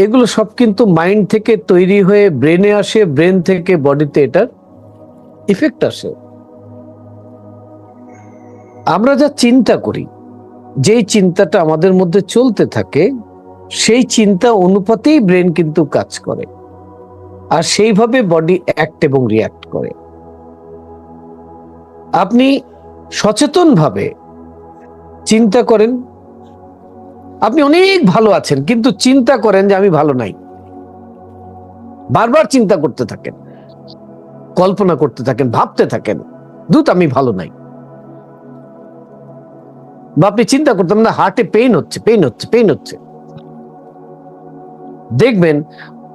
এগুলো সব কিন্তু মাইন্ড থেকে তৈরি হয়ে ব্রেনে আসে, ব্রেন থেকে বডিতে এটার ইফেক্ট আসে। আমরা যা চিন্তা করি, যেই চিন্তাটা আমাদের মধ্যে চলতে থাকে, সেই চিন্তা অনুপাতেই ব্রেন কিন্তু কাজ করে, আর সেইভাবে বডি অ্যাক্ট এবং রিয়াক্ট করে। আপনি সচেতনভাবে চিন্তা করেন আপনি অনেক ভালো আছেন, কিন্তু চিন্তা করেন যে আমি ভালো নাই, বারবার চিন্তা করতে থাকেন, কল্পনা করতে থাকেন, ভাবতে থাকেন দুত আমি ভালো নাই, বা আপনি চিন্তা করতেন না হার্টে পেইন হচ্ছে, পেইন হচ্ছে, পেইন হচ্ছে, দেখবেন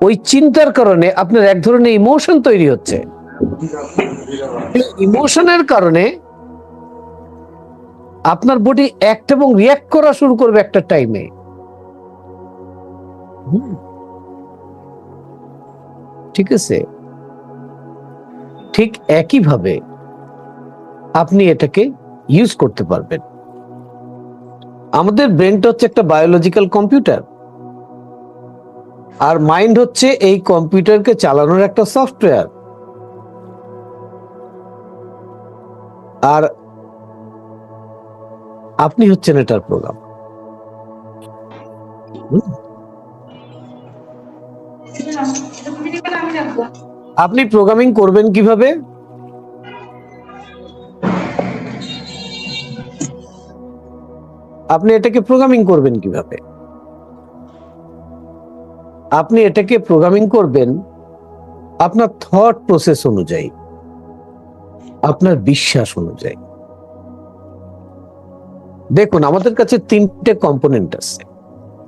ওই চিন্তার কারণে আপনার এক ধরনের ইমোশন তৈরি হচ্ছে। ইমোশনের কারণে আপনার বডি অ্যাক্ট এবং রিয়াক্ট করা শুরু করবে একটা টাইমে। ঠিক আছে? ঠিক একইভাবে আপনি এটাকে ইউজ করতে পারবেন। আমাদের ব্রেনটা হচ্ছে একটা বায়োলজিক্যাল কম্পিউটার, আর মাইন্ড হচ্ছে এই কম্পিউটারকে চালানোর একটা সফটওয়্যার। আর আপনি হচ্ছেন এটার প্রোগ্রাম। আপনি প্রোগ্রামিং করবেন কিভাবে? আপনি এটাকে প্রোগ্রামিং করবেন কিভাবে? আপনি এটাকে প্রোগ্রামিং করবেন আপনার থট প্রসেস অনুযায়ী, আপনার বিশ্বাস অনুযায়ী। দেখুন, আমাদের কাছে তিনটে কম্পোনেন্ট আছে,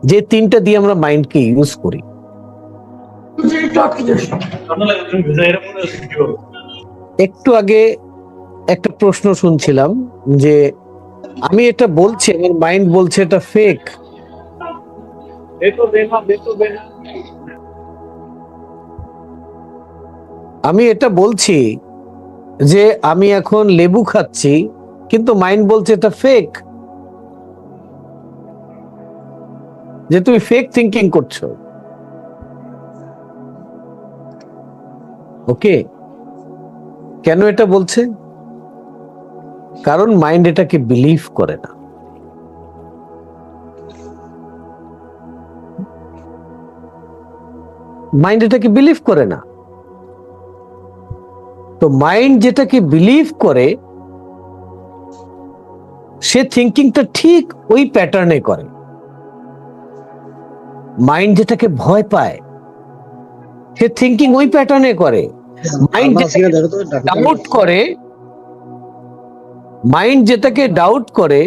যে তিনটা দিয়ে আমরা মাইন্ডকে ইউজ করি। একটু আগে একটা প্রশ্ন শুনছিলাম যে আমি এটা বলছি, আমার মাইন্ড বলছে এটা ফেক। আমি এটা বলছি যে আমি এখন লেবু খাচ্ছি, কিন্তু মাইন্ড বলছে এটা ফেক, যে তুমি ফেক থিঙ্কিং করছো। ওকে, কেন এটা বলছে? কারণ মাইন্ড এটাকে বিলিভ করে না। মাইন্ড এটাকে বিলিভ করে না। তো মাইন্ড যেটাকে বিলিভ করে, সে থিঙ্কিংটা ঠিক ওই প্যাটার্নে করে। মাইন্ড যেটাকে ভয় পায়, সে থিঙ্কিং ওই প্যাটার্নে করে। মাইন্ড যেটাকে ডাউট করে, মাইন্ড যেটাকে ডাউট করে,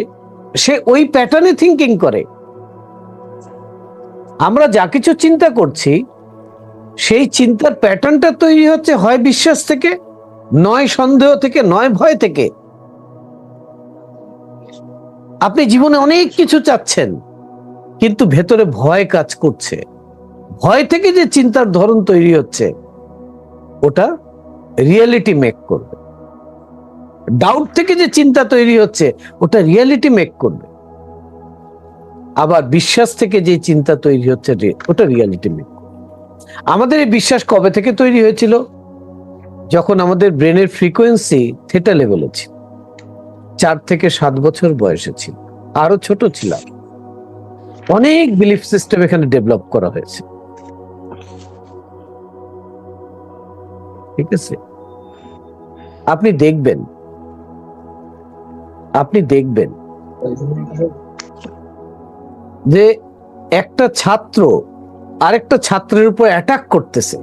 সে ওই প্যাটার্নে থিঙ্কিং করে। আমরা যা কিছু চিন্তা করছি, সেই চিন্তার প্যাটার্নটা তৈরি হচ্ছে হয় বিশ্বাস থেকে, নয় সন্দেহ থেকে, নয় ভয় থেকে। আপনি জীবনে অনেক কিছু চাচ্ছেন, কিন্তু ভেতরে ভয় কাজ করছে। ভয় থেকে যে চিন্তার ধরন তৈরি হচ্ছে, ওটা রিয়েলিটি মেক করবে। ডাউট থেকে যে চিন্তা তৈরি হচ্ছে ওটা রিয়েলিটি মেক করবে, আবার বিশ্বাস থেকে যে চিন্তা তৈরি হচ্ছে ওটা রিয়েলিটি মেক করবে। আমাদের এই বিশ্বাস কবে থেকে তৈরি হয়েছিল? যখন আমাদের ব্রেনের ফ্রিকোয়েন্সি থিটা লেভেলে ছিল, 4 থেকে 7 বছর বয়সে ছিল, আরো ছোট ছিলাম। অনেক বিলিফ সিস্টেম এখানে ডেভেলপ করা হয়েছে, ঠিক আছে? আপনি দেখবেন যে একটা ছাত্র আরেকটা ছাত্রের উপর অ্যাটাক করতেছে।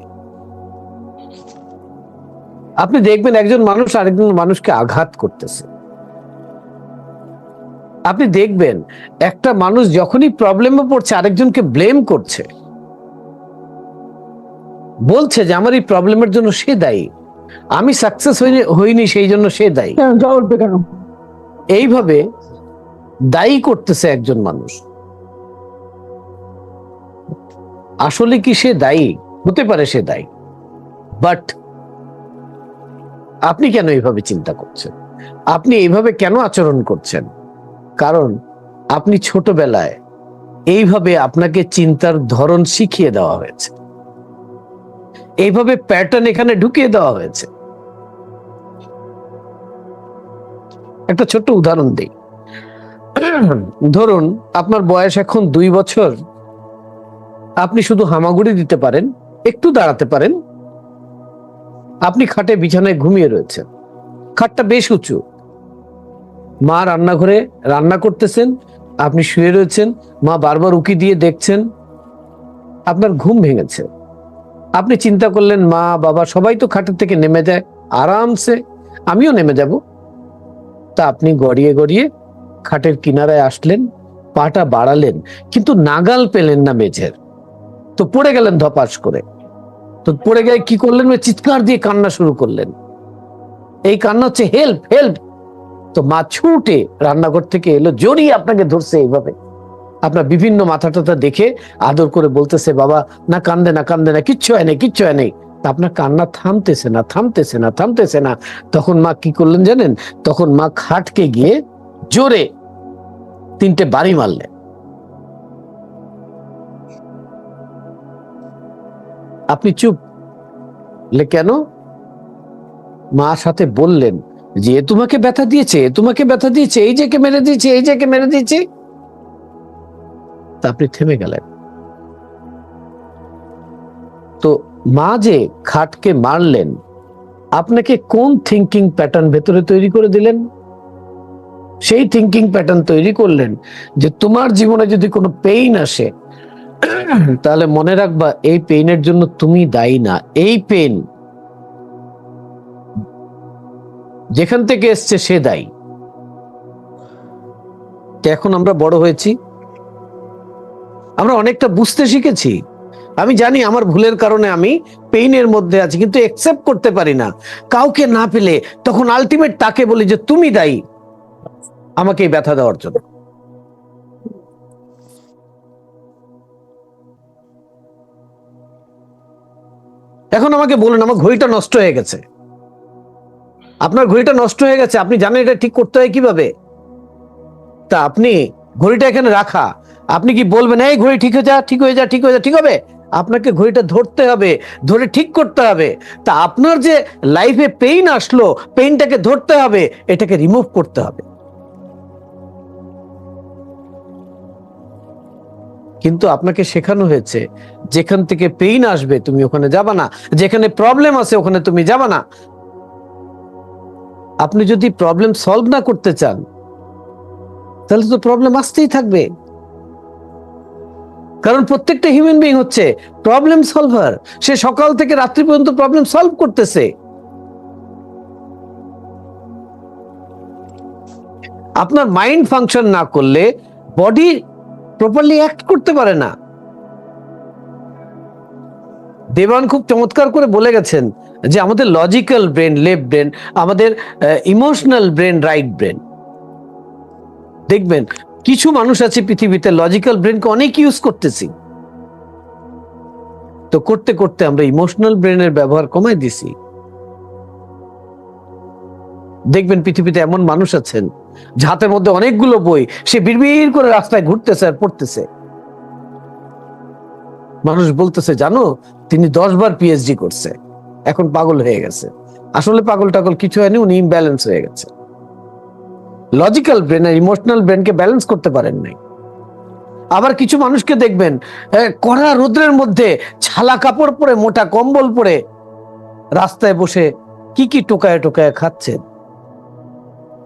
আপনি দেখবেন একজন মানুষ আরেকজন মানুষকে আঘাত করতেছে। আপনি দেখবেন একটা মানুষ যখনই প্রবলেমে পড়ছে আরেকজনকে ব্লেম করছে, বলছে যে আমার এই প্রবলেমের জন্য সে দায়ী, আমি সাকসেস হইনি সেই জন্য সে দায়ী। এইভাবে দায়ী করতেছে একজন মানুষ। আসলে কি সে দায়ী? হতে পারে সে দায়ী, বাট আপনি কেন এইভাবে চিন্তা করছেন? আপনি এইভাবে কেন আচরণ করছেন? কারণ আপনি ছোটবেলায় এইভাবে আপনাকে চিন্তার ধরন শিখিয়ে দেওয়া হয়েছে, এইভাবে প্যাটার্ন এখানে ঢুকিয়ে দেওয়া হয়েছে। একটা ছোট্ট উদাহরণ দিই। ধরুন আপনার বয়স এখন 2 বছর, আপনি শুধু হামাগুড়ি দিতে পারেন, একটু দাঁড়াতে পারেন, আপনি খাটে বিছানায় ঘুমিয়ে রয়েছেন, খাটটা বেশ উঁচু, মা রান্নাঘরে রান্না করতেছেন, আপনি শুয়ে রয়েছেন, মা বারবার উকি দিয়ে দেখছেন, আপনার ঘুম ভেঙেছে। আপনি চিন্তা করলেন মা বাবা সবাই তো খাটের থেকে নেমে যায় আরামসে, আমিও নেমে যাব। তা আপনি গড়িয়ে গড়িয়ে খাটের কিনারায় আসলেন, পাটা বাড়ালেন, কিন্তু নাগাল পেলেন না মেঝের, তো পড়ে গেলেন ধপাস করে। তো পড়ে গিয়ে কি করলেন? চিৎকার দিয়ে কান্না শুরু করলেন। এই কান্না হচ্ছে হেল্প হেল্প। তো মা ছুটে রান্নাঘর থেকে এলো, জড়িয়ে আপনাকে ধরছে এইভাবে, আপনার বিভিন্ন মাথা টাথা দেখে আদর করে বলতেছে বাবা না কান্দে না, কান্দে না, কিচ্ছু হয় নাই, কিচ্ছু হয় নাই। আপনার কান্না থামতেছে না, থামতেছে না, থামতেছে না। তখন মা কি করলেন জানেন? তখন মা খাটকে গিয়ে জোরে 3টে বাড়ি মারলেন। আপনি চুপ। কেন? মা সাথে বললেন যে তোমাকে ব্যথা দিয়েছে, তোমাকে ব্যথা দিয়েছে, এই যে কে মেরে দিয়েছে, এই যে কে মেরে দিয়েছে। তা আপনি থেমে গেলেন। তো মা যে খাটকে মারলেন, আপনাকে কোন থিঙ্কিং প্যাটার্ন ভেতরে তৈরি করে দিলেন? সেই থিঙ্কিং প্যাটার্ন তৈরি করলেন যে তোমার জীবনে যদি কোনো পেইন আসে তাহলে মনে রাখবা এই পেইনের জন্য তুমি দায়ী না, এই পেইন যেখান থেকে এসছে সে দায়ী। এখন আমরা বড় হয়েছি, আমরা অনেকটা বুঝতে শিখেছি। আমি জানি আমার ভুলের কারণে আমি পেইনের মধ্যে আছি, কিন্তু একসেপ্ট করতে পারি না। কাউকে না পেলে তখন আলটিমেট তাকে বলি যে তুমি দায়ী আমাকে এই ব্যথা দেওয়ার জন্য। এখন আমাকে বলুন, আমার ঘড়িটা নষ্ট হয়ে গেছে, আপনার ঘড়িটা নষ্ট হয়ে গেছে, আপনি জানেন এটা ঠিক করতে হয় কিভাবে? তা আপনি ঘড়িটা এখানে রাখা, আপনি কি বলবেন এই ঘড়ি ঠিক হয়ে যা, ঠিক হয়ে যা, ঠিক হয়ে যা? ঠিক হবে? আপনাকে ঘড়িটা ধরতে হবে, ধরে ঠিক করতে হবে। তা আপনার যে লাইফে পেইন আসলো, পেইনটাকে ধরতে হবে, এটাকে রিমুভ করতে হবে। কিন্তু আপনাকে শেখানো হয়েছে যেখান থেকে পেইন আসবে তুমি ওখানে যাবা না, যেখানে প্রবলেম আছে ওখানে তুমি যাবা না। আপনি যদি প্রবলেম সলভ না করতে চান তাহলে তো প্রবলেম আসতেই থাকবে, কারণ প্রত্যেকটা হিউম্যান বিং হচ্ছে প্রবলেম সলভার। সে সকাল থেকে রাত্রি পর্যন্ত প্রবলেম সলভ করতেছে। আপনার মাইন্ড ফাংশন না করলে বডি প্রপারলি অ্যাক্ট করতে পারে না। দেবান খুব চমৎকার করে বলে গেছেন যে আমাদের লজিক্যাল ব্রেন লেফট ব্রেন, আমাদের ইমোশনাল ব্রেন রাইট ব্রেন। দেখবেন কিছু মানুষ আছে পৃথিবীতে লজিক্যাল ব্রেনকে অনেক ইউজ করতেছি, তো করতে করতে আমরা ইমোশনাল ব্রেনের ব্যবহার কমাই দিছি। দেখবেন পৃথিবীতে এমন মানুষ আছেন যে হাতের মধ্যে অনেকগুলো বই, সে বিড়বিড় করে রাস্তায় ঘুরতেছে আর পড়তেছে। মানুষ বলতেছে জানো তিনি 10 বার পিএইচডি করছে, এখন পাগল হয়ে গেছে। আসলে পাগল টাগল কিছু হয়নি, উনি ইমব্যালেন্স হয়ে গেছে। লজিক্যাল ব্রেন আর ইমোশনাল ব্রেনকে ব্যালেন্স করতে পারেন নাই। আবার কিছু মানুষকে দেখবেন কড়া রোদ্রের মধ্যে ছালা কাপড় পরে, মোটা কম্বল পরে রাস্তায় বসে কি কি টোকায় টোকায় খাচ্ছেন।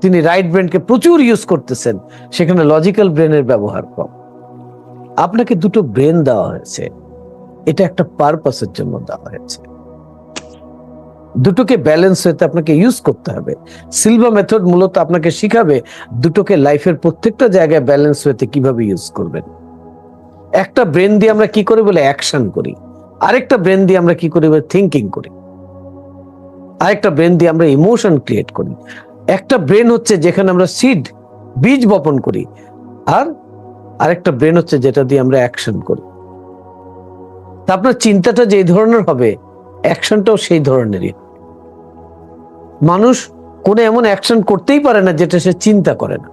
তিনি রাইট ব্রেনকে প্রচুর ইউজ করতেছেন, সেখানে লজিক্যাল ব্রেনের ব্যবহার কম। আপনাকে দুটো ব্রেন দেওয়া হয়েছে, এটা একটা পারপাসের জন্য দেওয়া হয়েছে। দুটোকে ব্যালেন্স হতে আপনাকে ইউজ করতে হবে। সিলভা মেথড মূলত আপনাকে শিখাবে দুটোকে লাইফের প্রত্যেকটা জায়গায় ব্যালেন্স হতে কিভাবে ইউজ করবেন। একটা ব্রেন দিয়ে আমরা কি করি বলে অ্যাকশন করি, আরেকটা ব্রেন দিয়ে আমরা কি করি বলে থিঙ্কিং করি, আরেকটা ব্রেন দিয়ে আমরা ইমোশন ক্রিয়েট করি। একটা ব্রেন হচ্ছে যেখানে আমরা সিড, বীজ বপন করি, আর আরেকটা ব্রেন হচ্ছে যেটা দিয়ে আমরা অ্যাকশন করি। তা আপনার চিন্তাটা যে ধরনের হবে, অ্যাকশনটাও সেই ধরনেরই। মানুষ কোনো এমন অ্যাকশন করতেই পারে না যেটা সে চিন্তা করে না,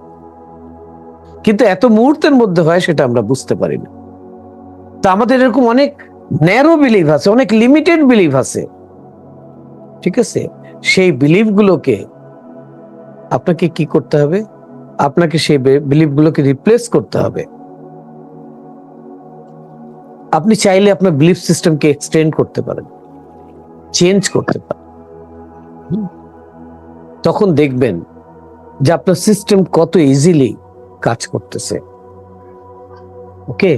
কিন্তু এত মুহূর্তের মধ্যে হয় সেটা আমরা বুঝতে পারি না। তা আমাদের এরকম অনেক ন্যারো বিলিভ আছে, অনেক লিমিটেড বিলিভ আছে, ঠিক আছে? সেই বিলিভ গুলোকে আপনাকে কি করতে হবে? আপনাকে সেই বিলিভ গুলোকে রিপ্লেস করতে হবে। আপনি চাইলে আপনার বিলিফ সিস্টেমকে এক্সটেন্ড করতে পারেন, চেঞ্জ করতে পারেন। তখন দেখবেন যে আপনার সিস্টেম কত ইজিলি কাজ করতেছে। ওকে,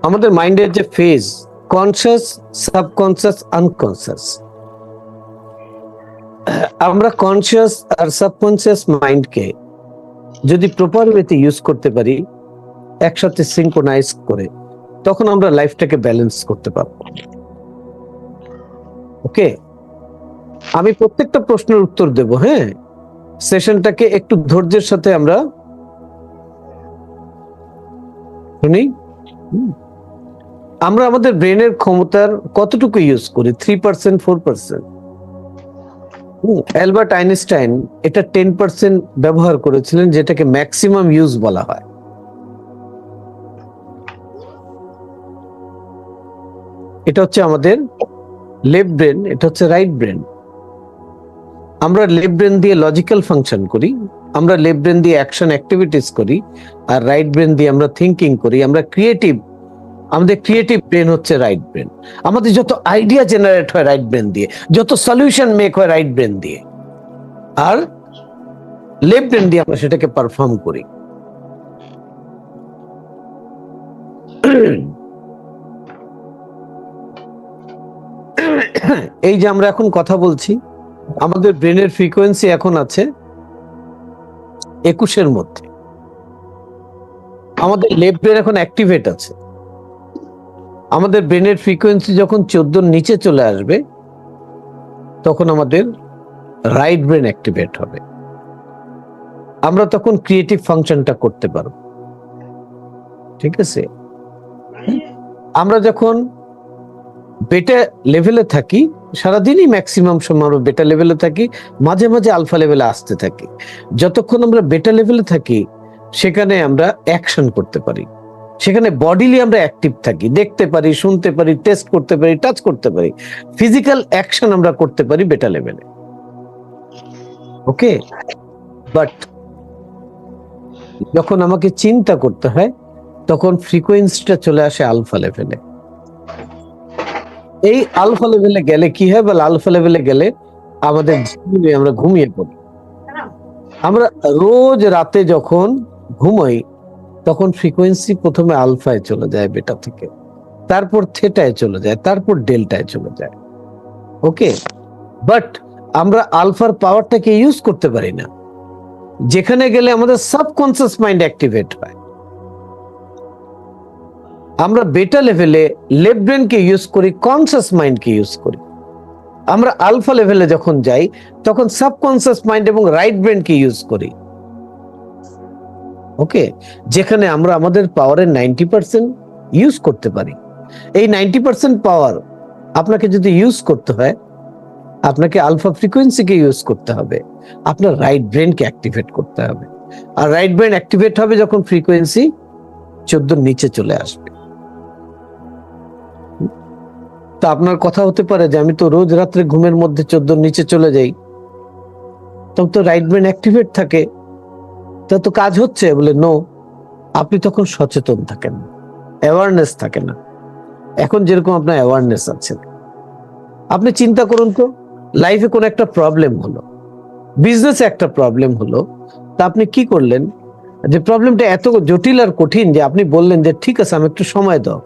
আমাদের মাইন্ডের যে ফেজ, কনসিয়াস, সাবকনসিয়াস, আনকনসিয়াস, আমরা কনসিয়াস আর সাবকনসিয়াস মাইন্ডকে যদি প্রপার ওয়েতে ইউজ করতে পারি, একসাথে সিনক্রোনাইজ করে, তখন আমরা লাইফটাকে ব্যালেন্স করতে পারবো। ওকে, আমি প্রত্যেকটা প্রশ্নের উত্তর দেব। হ্যাঁ, সেশনটাকে একটু ধৈর্যের সাথে আমরা শুনি। আমরা আমাদের ব্রেনের ক্ষমতার কতটুকু ইউজ করি? 3%, 4%। অ্যালবার্ট আইনস্টাইন এটা 10% ব্যবহার করেছিলেন, যেটাকে ম্যাক্সিমাম ইউজ বলা হয়। এটা হচ্ছে আমাদের লেফট ব্রেন, এটা হচ্ছে রাইট ব্রেন। আমরা লেফট ব্রেন দিয়ে লজিক্যাল ফাংশন করি, আমরা লেফট ব্রেন দিয়ে অ্যাকশন অ্যাক্টিভিটিস করি, আর রাইট ব্রেন দিয়ে আমরা থিঙ্কিং করি। আমরা ক্রিয়েটিভ, আমাদের ক্রিয়েটিভ ব্রেন হচ্ছে রাইট ব্রেন। আমাদের যত আইডিয়া জেনারেট হয় রাইট ব্রেন দিয়ে, যত সলিউশন মেক হয় রাইট ব্রেন দিয়ে, আর লেফট ব্রেন দিয়ে আমরা সেটাকে পারফর্ম করি। এই যে আমরা এখন কথা বলছি, আমাদের ব্রেনের ফ্রিকোয়েন্সি এখন আছে 21 মধ্যে। আমাদের লেফট ব্রেন এখন অ্যাক্টিভেট আছে। আমাদের ব্রেনের ফ্রিকোয়েন্সি যখন 14 নিচে চলে আসবে, তখন আমাদের রাইট ব্রেন অ্যাক্টিভেট হবে। আমরা তখন ক্রিয়েটিভ ফাংশনটা করতে পারব। ঠিক আছে? আমরা যখন বেটা লেভেলে থাকি, সারাদিনই ম্যাক্সিমাম সময় আমরা বেটা লেভেলে থাকি, মাঝে মাঝে আলফা লেভেলে আসতে থাকি। যতক্ষণ আমরা বেটা লেভেলে থাকি, সেখানে আমরা অ্যাকশন করতে পারি, সেখানে বডিলি আমরা অ্যাক্টিভ থাকি, দেখতে পারি, শুনতে পারি, টেস্ট করতে পারি, টাচ করতে পারি, ফিজিক্যাল অ্যাকশন আমরা করতে পারি বেটা লেভেলে। ওকে, বাট যখন আমাকে চিন্তা করতে হয়, তখন ফ্রিকোয়েন্সিটা চলে আসে আলফা লেভেলে। এই আলফা লেভেলে গেলে কি হয়? বলে আলফা লেভেলে গেলে আমাদের জীবনে আমরা ঘুমিয়ে পড়ি। আমরা রোজ রাতে যখন ঘুমাই, তখন ফ্রিকোয়েন্সি প্রথমে আলফায় চলে যায় বেটা থেকে, তারপর থেটায় চলে যায়, তারপর ডেল্টায় চলে যায়। ওকে, বাট আমরা আলফার পাওয়ারটাকে ইউজ করতে পারি না, যেখানে গেলে আমাদের সাবকনসিয়াস মাইন্ড অ্যাক্টিভেট হয়। আমরা বেটা লেভেলে লেফট ব্রেনকে ইউজ করি, কনসিয়াস মাইন্ডকে ইউজ করি। আমরা আলফা লেভেলে যখন যাই তখন সাবকনসিয়াস মাইন্ড এবং রাইট ব্রেনকে ইউজ করি। ওকে, যেখানে আমরা আমাদের পাওয়ারের 90% ইউজ করতে পারি। এই 90% পাওয়ার আপনাকে যদি ইউজ করতে হয়, আপনাকে আলফা ফ্রিকোয়েন্সিকে ইউজ করতে হবে, আপনার রাইট ব্রেনকে অ্যাক্টিভেট করতে হবে। আর রাইট ব্রেন অ্যাক্টিভেট হবে যখন ফ্রিকোয়েন্সি 14 নিচে চলে আসবে। তা আপনার কথা হতে পারে যে আমি তো রোজ রাত্রে ঘুমের মধ্যে 14 নিচে চলে যাই, তখন তো রাইট ব্রেন অ্যাক্টিভেট থাকে, তা তো কাজ হচ্ছে। বলে নো, আপনি তখন সচেতন থাকেন, অ্যাওয়ারনেস থাকে না। এখন যেরকম আপনার অ্যাওয়ারনেস আছে, আপনি চিন্তা করুন তো, লাইফে কোন একটা প্রবলেম হলো, বিজনেসে একটা প্রবলেম হলো, তা আপনি কি করলেন? যে প্রবলেমটা এত জটিল আর কঠিন যে আপনি বললেন যে ঠিক আছে, আমি একটু সময় দাও।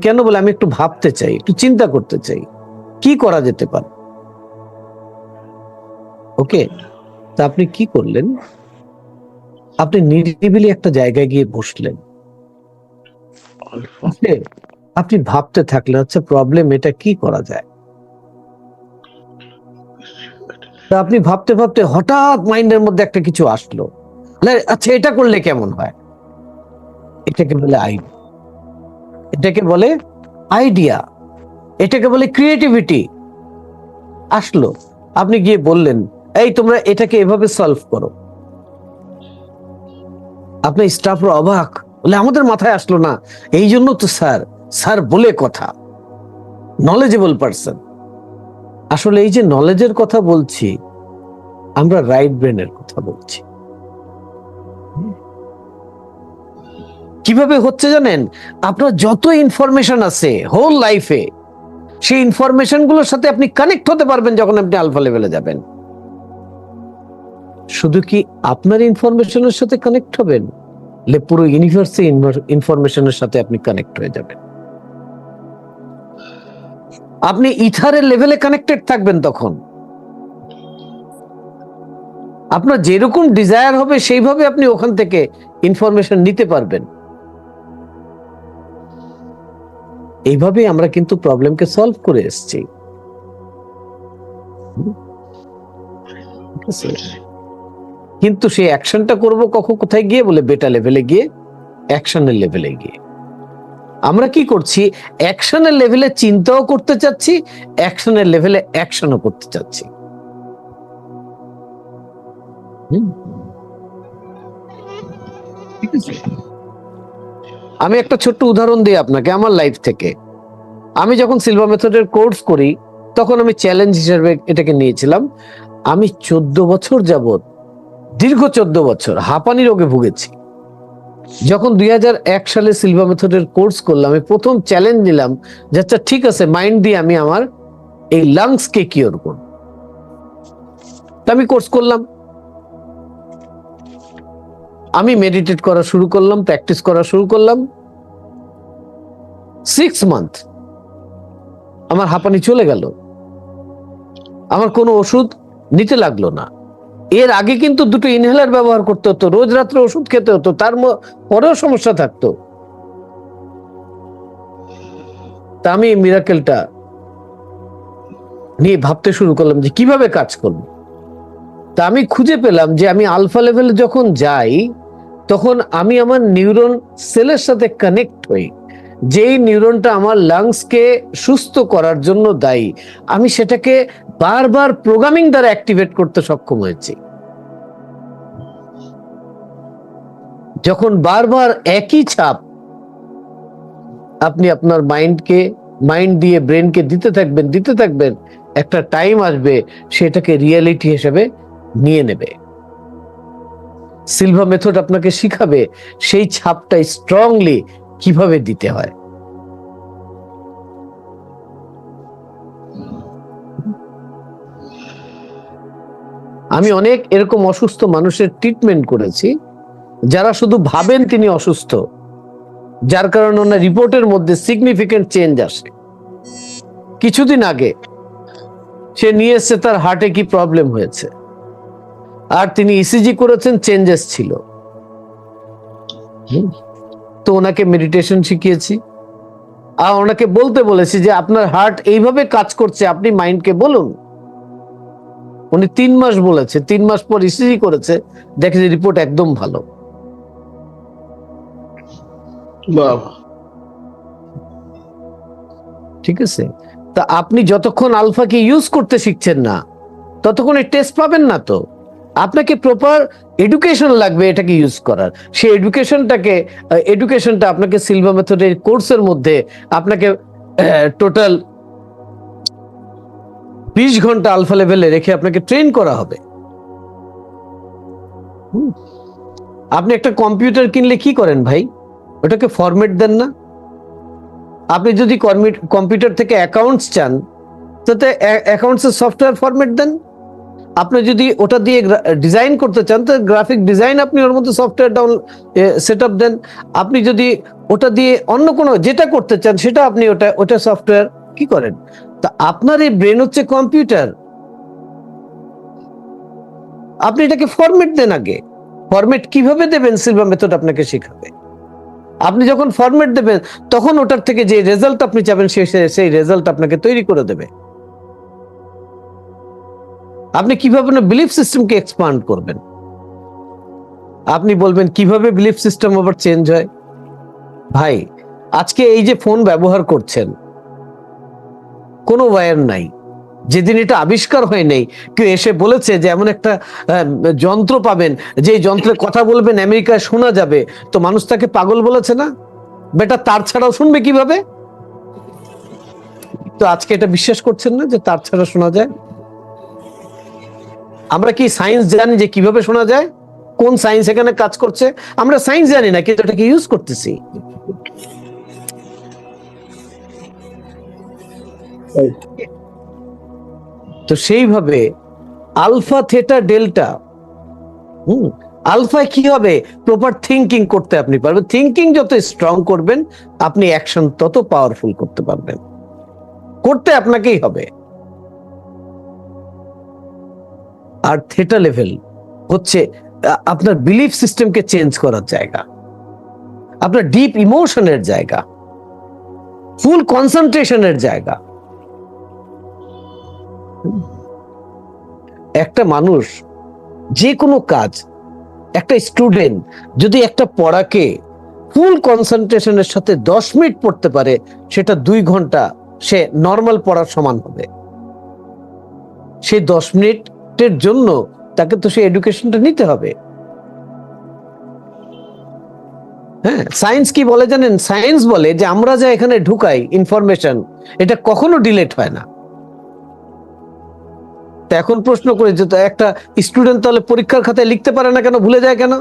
কেন? বলে আমি একটু ভাবতে চাই, একটু চিন্তা করতে চাই কি করা যেতে পারে। ওকে, তা আপনি কি করলেন? আপনি নিরিবিলি একটা জায়গায় গিয়ে বসলেন, আপনি ভাবতে থাকলেন আচ্ছা প্রবলেম এটা, কি করা যায়। তা আপনি ভাবতে ভাবতে হঠাৎ মাইন্ডের মধ্যে একটা কিছু আসলো, আচ্ছা এটা করলে কেমন হয়। এটাকে বলে আইডিয়া, এটাকে বলে আইডিয়া, এটাকে বলে ক্রিয়েটিভিটি। আসলো, আপনি গিয়ে বললেন এই তোমরা এটাকে এভাবে সলভ করো। আপনার স্টাফরা অবাক, বলে আমাদের মাথায় আসলো না। এই জন্য তো স্যার বলে কথা, নলেজেবল পারসন। আসলে এই যে নলেজের কথা বলছি, আমরা রাইট ব্রেনের কথা বলছি। কিভাবে হচ্ছে জানেন? আপনার যত ইনফরমেশন আছে হোল লাইফে, সেই ইনফরমেশন গুলোর সাথে আপনি কানেক্ট হতে পারবেন যখন আপনি আলফা লেভেলে যাবেন। শুধু কি আপনার ইনফরমেশনের সাথে কানেক্ট হবেন, পুরো ইউনিভার্সে ইনফরমেশনের সাথে আপনি কানেক্ট হয়ে যাবেন। আপনি ইথারের লেভেলে কানেক্টেড থাকবেন। তখন আপনার যেরকম ডিজায়ার হবে সেইভাবে আপনি ওখান থেকে ইনফরমেশন নিতে পারবেন। এইভাবে আমরা কিন্তু প্রবলেমকে সলভ করে এসেছি। কিন্তু সেই অ্যাকশনটা করব কোথায় গিয়ে? বলে বেটা লেভেলে গিয়ে, অ্যাকশনের লেভেলে গিয়ে। আমরা কি করছি? অ্যাকশনের লেভেলে চিন্তাও করতে চাচ্ছি, অ্যাকশনের লেভেলে অ্যাকশনও করতে চাচ্ছি। আমি একটা ছোট্ট উদাহরণ দিই আপনাকে আমার লাইফ থেকে। আমি যখন সিলভা মেথডের কোর্স করি তখন আমি চ্যালেঞ্জ হিসেবে এটাকে নিয়েছিলাম। আমি 14 বছর যাবত, দীর্ঘ 14 বছর হাঁপানি রোগে ভুগেছি। যখন 2001 সালে সিলভা মেথডের কোর্স করলাম, আমি প্রথম চ্যালেঞ্জ নিলাম যে আচ্ছা ঠিক আছে, মাইন্ড দিয়ে আমি আমার এই লাংসকে কিওর করব। আমি কোর্স করলাম, আমি মেডিটেট করা শুরু করলাম, প্র্যাকটিস করা শুরু করলাম। 6 মান্থ আমার হাঁপানি চলে গেল, আমার কোনো ওষুধ নিতে লাগলো না। এর আগে কিন্তু 2টো ইনহেলার ব্যবহার করতে হতো, রোজ রাত্রে ওষুধ খেতে হতো, তার পরেও সমস্যা থাকতো। তা আমি মিরাকেলটা নিয়ে ভাবতে শুরু করলাম যে কিভাবে কাজ করব। তা আমি খুঁজে পেলাম যে আমি আলফা লেভেলে যখন যাই তখন আমি আমার নিউরন সেলের সাথে কানেক্ট হই। যেই নিউরনটা আমার লাংসকে সুস্থ করার জন্য দায়ী, আমি সেটাকে বারবার প্রোগ্রামিং দ্বারা অ্যাক্টিভেট করতে সক্ষম হয়েছি। যখন বারবার একই ছাপ আপনি আপনার মাইন্ড দিয়ে ব্রেনকে দিতে থাকবেন, একটা টাইম আসবে সেটাকে রিয়েলিটি হিসেবে নিয়ে নেবে। সিলভা মেথড আপনাকে শিখাবে সেই ছাপটা স্ট্রংলি কিভাবে দিতে হয়। আমি অনেক এরকম অসুস্থ মানুষের ট্রিটমেন্ট করেছি যারা শুধু ভাবেন তিনি অসুস্থ, যার কারণে ওনার রিপোর্টের মধ্যে সিগনিফিকেন্ট চেঞ্জ আসে। কিছুদিন আগে সে নিয়ে এসছে তার হার্টে কি প্রবলেম হয়েছে, আর তিনি ইসিজি করেছেন, চেঞ্জেস ছিল। তো ওনাকে মেডিটেশন শিখিয়েছি, আর ওনাকে বলতে বলেছি যে আপনার হার্ট এইভাবে কাজ করছে, আপনি মাইন্ডকে বলুন। উনি 3 মাস বলেছে, 3 মাস পর ইসিজি করেছে, দেখেছি রিপোর্ট একদম ভালো। ঠিক আছে, তা আপনি যতক্ষণ আলফাকে ইউজ করতে শিখছেন না ততক্ষণ এই টেস্ট পাবেন না। তো আপনাকে প্রপার এডুকেশন লাগবে এটাকে ইউজ করার। সেই এডুকেশনটা আপনাকে সিলভা মেথডের কোর্সের মধ্যে আপনাকে টোটাল 20 ঘন্টা আলফা লেভেলে রেখে আপনাকে ট্রেন করা হবে। আপনি একটা কম্পিউটার কিনলে কি করেন ভাই? ওটাকে ফরম্যাট দেন না? আপনি যদি কম্পিউটার থেকে অ্যাকাউন্টস চান, তাতে অ্যাকাউন্টসের সফটওয়্যার ফরম্যাট দেন। আপনি যদি ওটা দিয়ে ডিজাইন করতে চান, তো গ্রাফিক ডিজাইন আপনি ওর মধ্যে সফটওয়্যার সেট আপ দেন। আপনি যদি ওটা দিয়ে অন্য কোনো যেটা করতে চান সেটা আপনি ওটা সফটওয়্যার কি করেন। তা আপনার এই ব্রেন হচ্ছে কম্পিউটার, আপনি এটাকে ফরম্যাট দেন আগে। ফরম্যাট কিভাবে দেবেন সিলভা মেথড আপনাকে শেখাবে। আপনি যখন ফরম্যাট দেবেন তখন ওটার থেকে যে রেজাল্ট আপনি চাবেন সেই রেজাল্ট আপনাকে তৈরি করে দেবে। আপনি কিভাবে না বিলিফ সিস্টেমকে এক্সপান্ড করবেন। আপনি বলবেন কিভাবে বিলিফ সিস্টেম আবার চেঞ্জ হয়। ভাই, আজকে এই যে ফোন ব্যবহার করছেন, কোনো ওয়্যার নাই। যেদিন এটা আবিষ্কার হয় নাই, কেউ এসে বলেছে যে এমন একটা যন্ত্র পাবেন যে যন্ত্রে কথা বলবেন আমেরিকায় শোনা যাবে, তো মানুষ তাকে পাগল বলেছে না? বেটা, তার ছাড়াও শুনবে কিভাবে? তো আজকে এটা বিশ্বাস করছেন না যে তার ছাড়া শোনা যায়? আমরা কি সায়েন্স জানি যে কিভাবে শোনা যায়? কোন সায়েন্স এখানে কাজ করছে? আমরা সায়েন্স জানি না, কিন্তু এটাকে ইউজ করতেছি। তো সেইভাবে আলফা থেটা ডেল্টা, আলফায় কি হবে? প্রপার থিঙ্কিং করতে আপনি পারবেন। থিঙ্কিং যত স্ট্রং করবেন, আপনি অ্যাকশন তত পাওয়ারফুল করতে পারবেন। করতে আপনাকেই হবে। আর থেটা লেভেল হচ্ছে আপনার বিলিফ সিস্টেমকে চেঞ্জ করার জায়গা, আপনার ডিপ ইমোশনের জায়গা, ফুল কনসেন্ট্রেশনের জায়গা। একটা মানুষ যে কোনো কাজ, একটা স্টুডেন্ট যদি একটা পড়াকে ফুল কনসেন্ট্রেশনের সাথে 10 মিনিট পড়তে পারে, সেটা 2 ঘন্টা সে নর্মাল পড়ার সমান হবে। সেই 10 মিনিটের জন্য তাকে তো সেই এডুকেশনটা নিতে হবে। হ্যাঁ, সায়েন্স কি বলে জানেন? সায়েন্স বলে যে আমরা যা এখানে ঢুকাই ইনফরমেশন, এটা কখনো ডিলেট হয় না। তা এখন প্রশ্ন করি যে একটা স্টুডেন্ট তাহলে পরীক্ষার খাতায় লিখতে পারে না কেন, ভুলে যায় কেন?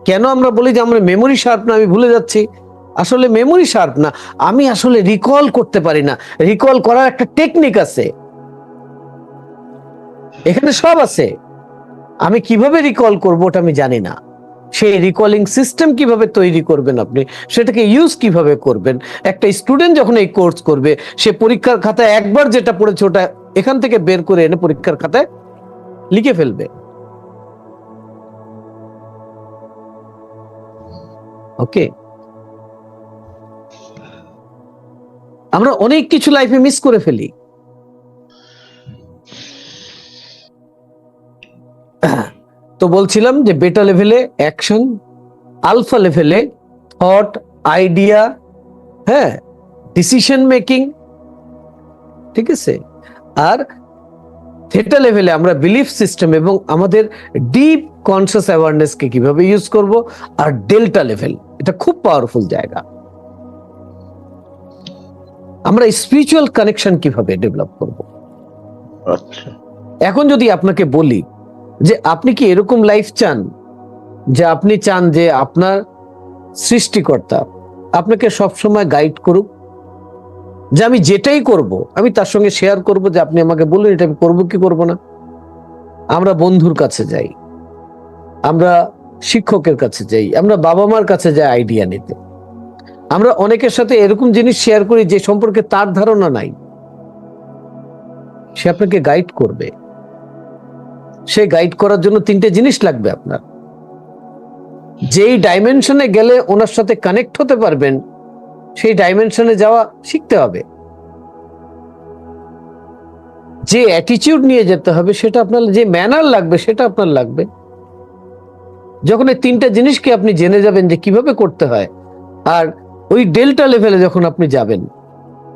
কেন আমরা বলি যে আমরা মেমোরি শার্প না, আমি ভুলে যাচ্ছি? আসলে মেমোরি শার্প না, আমি আসলে রিকল করতে পারি না। রিকল করার একটা টেকনিক আছে, এখানে সব আছে। আমি কিভাবে রিকল করব ওটা আমি জানি না। সেই রিকলিং সিস্টেম কিভাবে তৈরি করবেন আপনি, সেটাকে ইউজ কিভাবে করবেন। একটা স্টুডেন্ট যখন এই কোর্স করবে, সে পরীক্ষার খাতায় একবার যেটা পড়েছে ওটা এখান থেকে বের করে এনে পরীক্ষার খাতায় লিখে ফেলবে। ওকে, আমরা অনেক কিছু লাইফে মিস করে ফেলি। তো বলছিলাম যে বেটা লেভেলে অ্যাকশন, আলফা লেভেলে থট, আইডিয়া, হ্যাঁ, ডিসিশন মেকিং, ঠিক আছে। আর থেটা লেভেলে আমরা বিলিফ সিস্টেম এবং আমাদের ডিপ কনসিয়াস অ্যাওয়ারনেসকে কিভাবে ইউজ করব। আর ডেল্টা লেভেল, এটা খুব পাওয়ারফুল জায়গা। আমরা স্পিরিচুয়াল কানেকশন কিভাবে ডেভেলপ করব। আচ্ছা, এখন যদি আপনাকে বলি যে আপনি কি এরকম লাইফ চান যে আপনি চান যে আপনার সৃষ্টিকর্তা আপনাকে সবসময় গাইড করুক, যে আমি যেটাই করব আমি তার সঙ্গে শেয়ার করব, যে আপনি আমাকে বলুন এটা আমি করবো কি করব না। আমরা বন্ধুর কাছে যাই, আমরা শিক্ষকের কাছে যাই, আমরা বাবা মার কাছে যাই আইডিয়া নিতে। আমরা অনেকের সাথে এরকম জিনিস শেয়ার করি যে সম্পর্কে তার ধারণা নাই, সে আপনাকে গাইড করবে। সে গাইড করার জন্য 3টে জিনিস লাগবে আপনার। যেই ডাইমেনশনে গেলে ওনার সাথে কানেক্ট হতে পারবেন, সেই ডাইমেনশনে যাওয়া শিখতে হবে। যে অ্যাটিটিউড নিয়ে যেতে হবে সেটা আপনার, যে ম্যানার লাগবে সেটা আপনার লাগবে। যখন এই তিনটা জিনিসকে আপনি জেনে যাবেন যে কিভাবে করতে হয়, আর ওই ডেল্টা লেভেলে যখন আপনি যাবেন,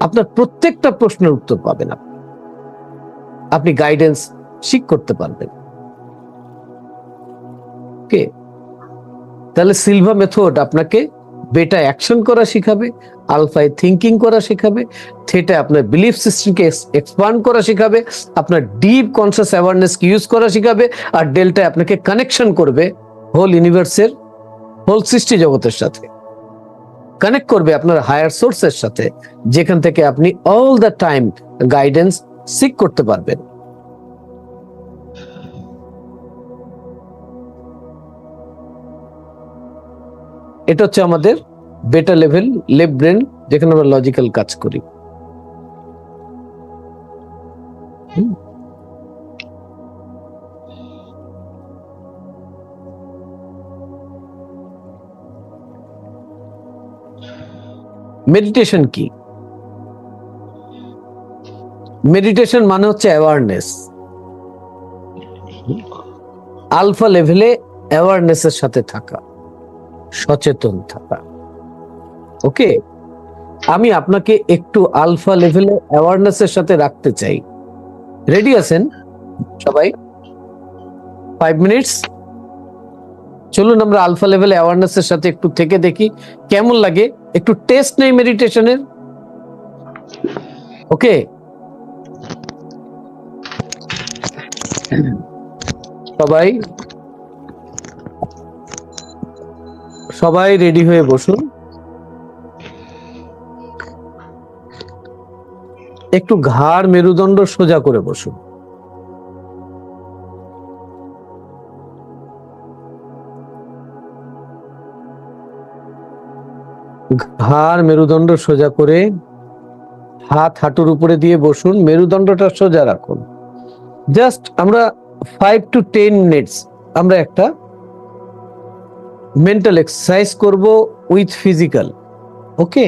আপনার প্রত্যেকটা প্রশ্নের উত্তর পাবেন, আপনি গাইডেন্স শিখ করতে পারবেন। ওকে, তাহলে সিলভা মেথড আপনাকে বেটা অ্যাকশন করা শিখাবে, আলফায় থিঙ্কিং করা শিখাবে, থেটা আপনার বিলিফ সিস্টেমকে এক্সপান্ড করা শিখাবে, আপনার ডিপ কনসিয়াস অ্যাওয়ারনেসকে ইউজ করা শিখাবে, আর ডেল্টায় আপনাকে কানেকশন করবে হোল ইউনিভার্সের, হোল সৃষ্টি জগতের সাথে, কানেক্ট করবে আপনার হায়ার সোর্সের সাথে, যেখান থেকে আপনি all the time guidance seek করতে পারবেন। এটা হচ্ছে আমাদের বেটা লেভেল, লেফট ব্রেন, যেখানে আমরা লজিক্যাল কাজ করি। মেডিটেশন কি? মেডিটেশন মানে হচ্ছে অ্যাওয়ারনেস। আলফা লেভেলে অ্যাওয়ারনেসের সাথে থাকা, সচেতন থাকা। ওকে, আমি আপনাকে একটু আলফা লেভেলে অ্যাওয়ারনেসের সাথে রাখতে চাই। রেডি আছেন সবাই? 5 মিনিটস। চলুন আমরা আলফা লেভেল অ্যাওয়ারনেসের সাথে একটু থেকে দেখি কেমন লাগে। একটু টেস্ট নেই মেডিটেশনের। ওকে, সবাই সবাই রেডি হয়ে বসুন। একটু ঘাড় মেরুদণ্ড সোজা করে বসুন। ঘাড় মেরুদণ্ড সোজা করে হাত হাঁটুর উপরে দিয়ে বসুন, মেরুদণ্ডটা সোজা রাখুন। জাস্ট আমরা 5 to 10 মিনিটস আমরা একটা মেন্টাল এক্সারসাইজ করব উইথ ফিজিক্যাল। ওকে,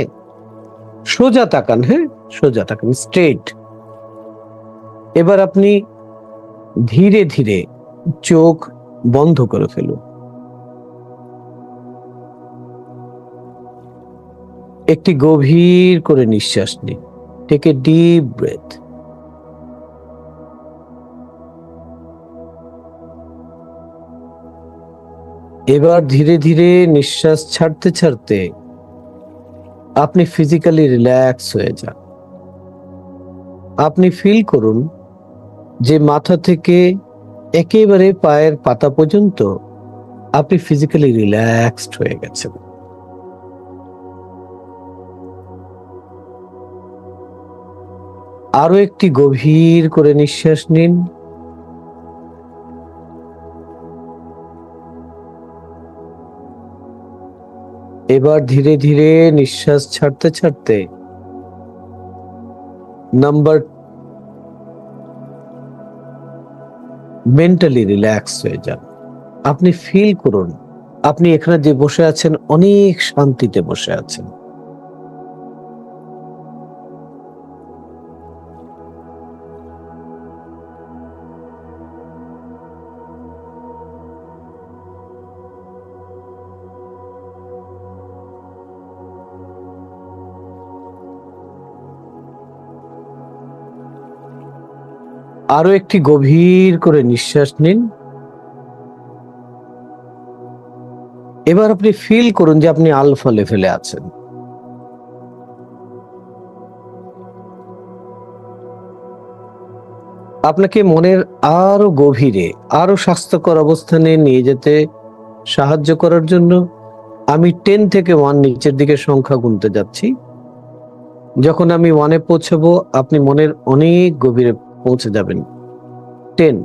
সোজা তাকান, হ্যাঁ সোজা তাকান, স্ট্রেট। এবার আপনি ধীরে ধীরে চোখ বন্ধ করে ফেলুন। একটি গভীর করে নিঃশ্বাস নিন। Take a deep breath. এবার ধীরে ধীরে নিঃশ্বাস ছাড়তে ছাড়তে আপনি ফিজিক্যালি রিল্যাক্স হয়ে যান। আপনি ফিল করুন যে মাথা থেকে একেবারে পায়ের পাতা পর্যন্ত আপনি ফিজিক্যালি রিল্যাক্সড হয়ে গেছেন। আরো একটি গভীর করে নিঃশ্বাস নিন। এবার ধীরে ধীরে নিঃশ্বাস ছাড়তে ছাড়তে নাম্বার মেন্টালি রিল্যাক্স হয়ে যান। আপনি ফিল করুন আপনি এখানে যে বসে আছেন অনেক শান্তিতে বসে আছেন। আরো একটি গভীর করে নিঃশ্বাস নিন। এবার আপনি ফিল করুন যে আপনি আলফা লেভেলে আছেন। আপনাকে মনের আরো গভীরে, আরো স্বাস্থ্যকর অবস্থানে নিয়ে যেতে সাহায্য করার জন্য আমি 10 থেকে 1 নিচের দিকে সংখ্যা গুনতে যাচ্ছি। যখন আমি 1-এ পৌঁছাবো আপনি মনের অনেক গভীরে পৌঁছে যাবেন। 10,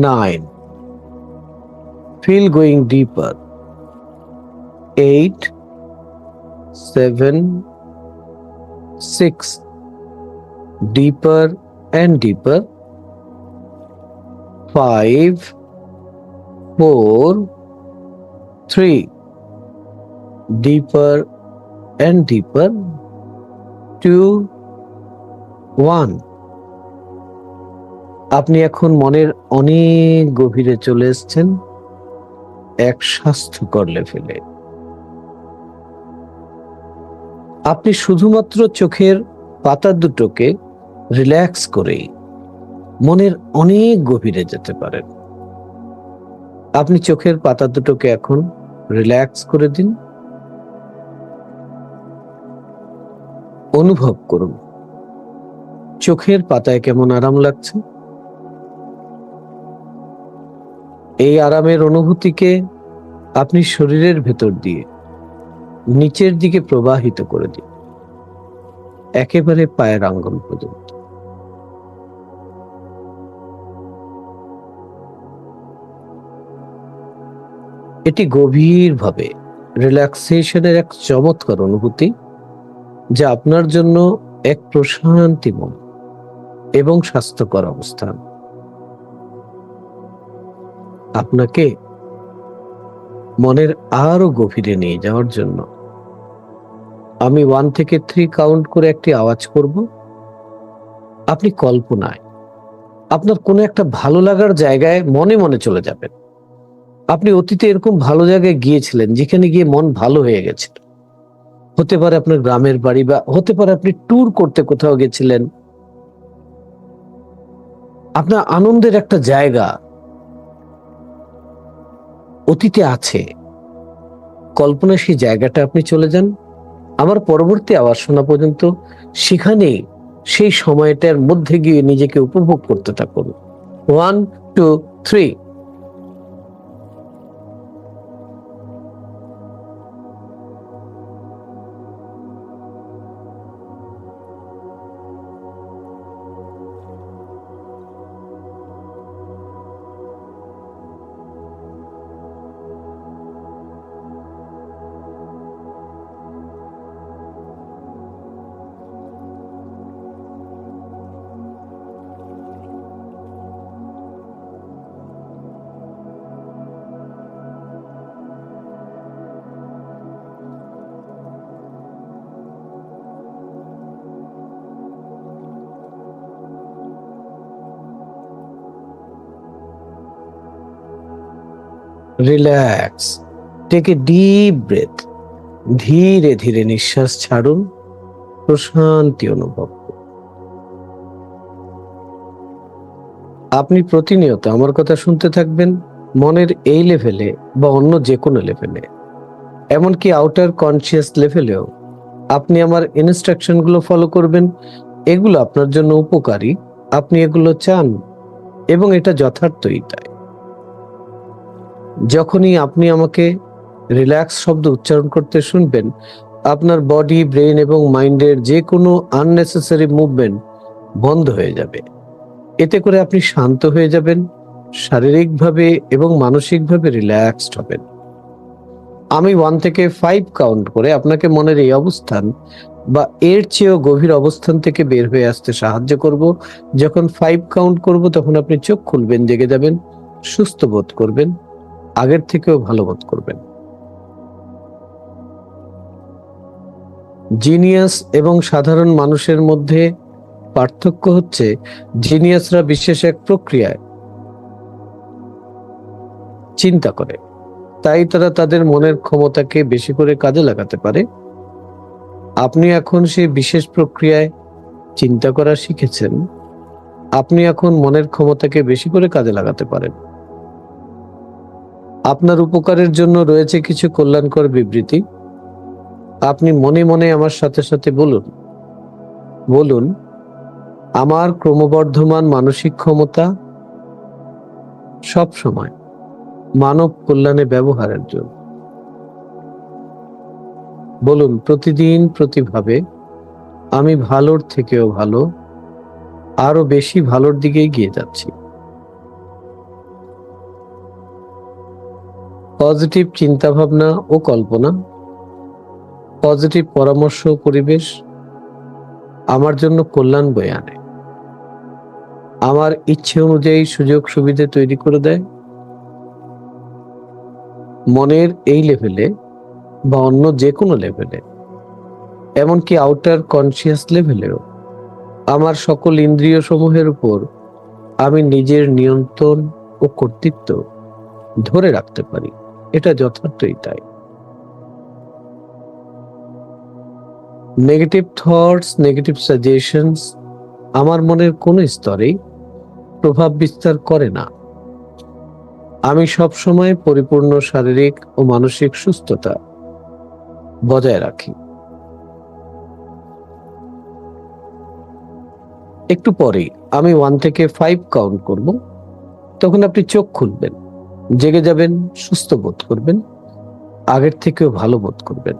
9, feel going deeper, 8, 7, 6, deeper and deeper, 5, 4, 3, deeper and deeper, 2, 1. আপনি এখন মনের অনেক গভীরে চলে এসেছেন এক স্বাস্থ্যকর লেভেলে। আপনি শুধুমাত্র চোখের পাতা দুটোকে রিল্যাক্স করেই মনের অনেক গভীরে যেতে পারেন। আপনি চোখের পাতা দুটোকে এখন রিল্যাক্স করে দিন। অনুভব করুন চোখের পাতায় কেমন আরাম লাগছে। এই আরামের অনুভূতিকে আপনি শরীরের ভেতর দিয়ে নিচের দিকে প্রবাহিত করে দিন, একেবারে পায়ের আঙ্গুল পর্যন্ত। এটি গভীরভাবে রিল্যাক্সেশনের এক চমৎকার অনুভূতি, যা আপনার জন্য এক প্রশান্তিময় এবং স্বাস্থ্যকর অবস্থান। আপনাকে মনের আরো গভীরে নিয়ে যাওয়ার জন্য আমি 1 থেকে 3 কাউন্ট করে একটি আওয়াজ করব। আপনি কল্পনায় আপনার কোনো একটা ভালো লাগার জায়গায় মনে মনে চলে যাবেন। আপনি অতীতে এরকম ভালো জায়গায় গিয়েছিলেন যেখানে গিয়ে মন ভালো হয়ে গেছিল। হতে পারে আপনার গ্রামের বাড়ি, বা হতে পারে আপনি ট্যুর করতে কোথাও গেছিলেন। আপনার আনন্দের একটা জায়গা অতীতে আছে। কল্পনায় সেই জায়গাটা আপনি চলে যান। আমার পরবর্তী আওয়াজ শোনা পর্যন্ত সেখানেই সেই সময়টার মধ্যে গিয়ে নিজেকে উপভোগ করতে থাকুন। 1, 2, 3। Relax, take a deep breath. ধীরে ধীরে নিঃশ্বাস ছাড়ুন, প্রশান্তি অনুভব করুন। আপনি প্রতিনিয়ত আমার কথা শুনতে থাকবেন, মনের এই লেভেলে বা অন্য যে কোনো লেভেলে, এমনকি আউটার কনসিয়াস লেভেলেও আপনি আমার ইনস্ট্রাকশন গুলো ফলো করবেন। এগুলো আপনার জন্য উপকারী, আপনি এগুলো চান এবং এটা যথার্থই তাই। যখনই আপনি আমাকে রিল্যাক্স শব্দ উচ্চারণ করতে শুনবেন, আপনার বডি, ব্রেন এবং মাইন্ডের যে কোনো আননেসেসারি মুভমেন্ট বন্ধ হয়ে যাবে। এতে করে আপনি শান্ত হয়ে যাবেন, শারীরিকভাবে এবং মানসিকভাবে রিল্যাক্সড হবেন। আমি 1 থেকে 5 কাউন্ট করে আপনাকে মনের এই অবস্থান বা এর চেয়েও গভীর অবস্থান থেকে বের হয়ে আসতে সাহায্য করব। যখন 5 কাউন্ট করব তখন আপনি চোখ খুলবেন, জেগে যাবেন, সুস্থ বোধ করবেন, আগের থেকেও ভালো বোধ করবেন। জিনিয়াস এবং সাধারণ মানুষের মধ্যে পার্থক্য হচ্ছে, জিনিয়াসরা বিশেষ এক প্রক্রিয়ায় চিন্তা করে, তাই তারা তাদের মনের ক্ষমতাকে বেশি করে কাজে লাগাতে পারে। আপনি এখন সেই বিশেষ প্রক্রিয়ায় চিন্তা করা শিখেছেন। আপনি এখন মনের ক্ষমতাকে বেশি করে কাজে লাগাতে পারেন। আপনার উপকারের জন্য রয়েছে কিছু কল্যাণকর বিবৃতি। আপনি মনে মনে আমার সাথে সাথে বলুন, আমার ক্রমবর্ধমান মানসিক ক্ষমতা সব সময় মানব কল্যাণে ব্যবহারের জন্য। বলুন, প্রতিদিন প্রতিভাবে আমি ভালোর থেকেও ভালো, আরো বেশি ভালোর দিকে এগিয়ে যাচ্ছি। পজিটিভ চিন্তা ভাবনা ও কল্পনা, পজিটিভ পরামর্শ ও পরিবেশ আমার জন্য কল্যাণ বয়ে আনে, আমার ইচ্ছে অনুযায়ী সুযোগ সুবিধা তৈরি করে দেয়। মনের এই লেভেলে বা অন্য যে কোনো লেভেলে, এমনকি আউটার কনসিয়াস লেভেলেও আমার সকল ইন্দ্রিয় সমূহের উপর আমি নিজের নিয়ন্ত্রণ ও কর্তৃত্ব ধরে রাখতে পারি। এটা যথার্থই তাই। নেগেটিভ থটস, নেগেটিভ সাজেশনস আমার মনের কোনো স্তরেই প্রভাব বিস্তার করে না। আমি সব সময় পরিপূর্ণ শারীরিক ও মানসিক সুস্থতা বজায় রাখি। একটু পরেই আমি 1 থেকে 5 কাউন্ট করব, তখন আপনি চোখ খুলবেন, জেগে যাবেন, সুস্থ বোধ করবেন, আগের থেকেও ভালো বোধ করবেন।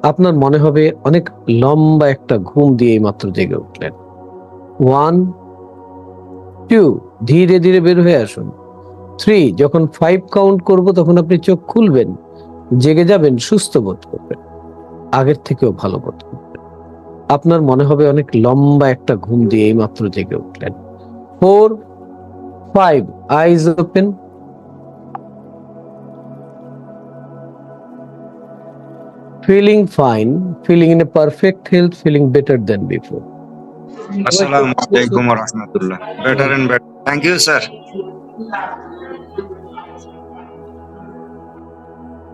আপনার মনে হবে অনেক লম্বা একটা ঘুম দিয়ে মাত্র জেগে উঠলেন। 1, 2, ধীরে ধীরে বের হয়ে আসুন। 3, যখন 5 কাউন্ট করব তখন আপনি চোখ খুলবেন, জেগে যাবেন, সুস্থ বোধ করবেন, আগের থেকেও ভালো বোধ করবেন। আপনার মনে হবে অনেক লম্বা একটা ঘুম দিয়ে মাত্র জেগে উঠলেন। 4, 5, আইজ open. Feeling fine, feeling in a perfect health, feeling better than before. Assalamu alaikum wa rahmatullah. Better and better. Thank you, sir.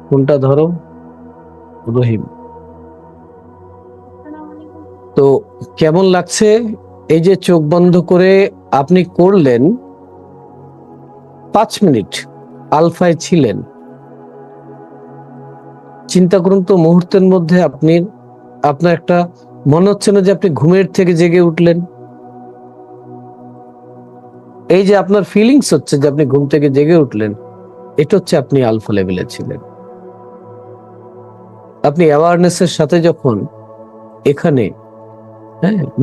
কোনটা ধরো? রহিম। তো কেমন লাগছে এই যে চোখ বন্ধ করে আপনি করলেন, 5 মিনিট আলফায় ছিলেন। চিন্তা করুন তো, মুহূর্তের মধ্যে আপনার একটা মনে হচ্ছে না যে আপনি ঘুমের থেকে জেগে উঠলেন? এই যে আপনার ফিলিংস হচ্ছে যে আপনি ঘুম থেকে জেগে উঠলেন, এটা হচ্ছে আপনি আলফা লেভেলে ছিলেন। আপনি অ্যাওয়ারনেসের সাথে যখন এখানে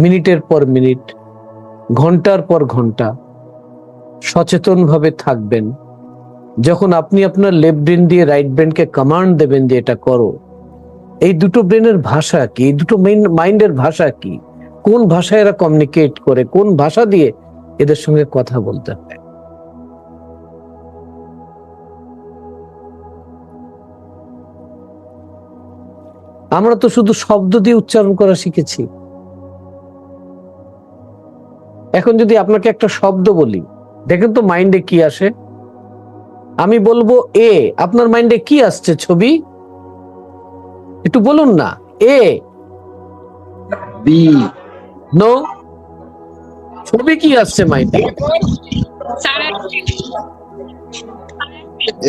মিনিটের পর মিনিট, ঘন্টার পর ঘন্টা সচেতন ভাবে থাকবেন, যখন আপনি আপনার লেফট ব্রেন দিয়ে রাইট ব্রেনকে কমান্ড দেবেন যে এটা করো, এই দুটো ব্রেনের ভাষা কি, এই দুটো মাইন্ডের ভাষা কি, কোন ভাষায় এরা কমিউনিকেট করে, কোন ভাষা দিয়ে এদের সঙ্গে কথা বলতে হয়। আমরা তো শুধু শব্দ দিয়ে উচ্চারণ করা শিখেছি। এখন যদি আপনাকে একটা শব্দ বলি, দেখেন তো মাইন্ডে কি আসে। আমি বলবো এ, আপনার মাইন্ডে কি আসছে? ছবি? একটু বলুন না। এ, বি, নো, ছবি কি আসছে মাইন্ডে?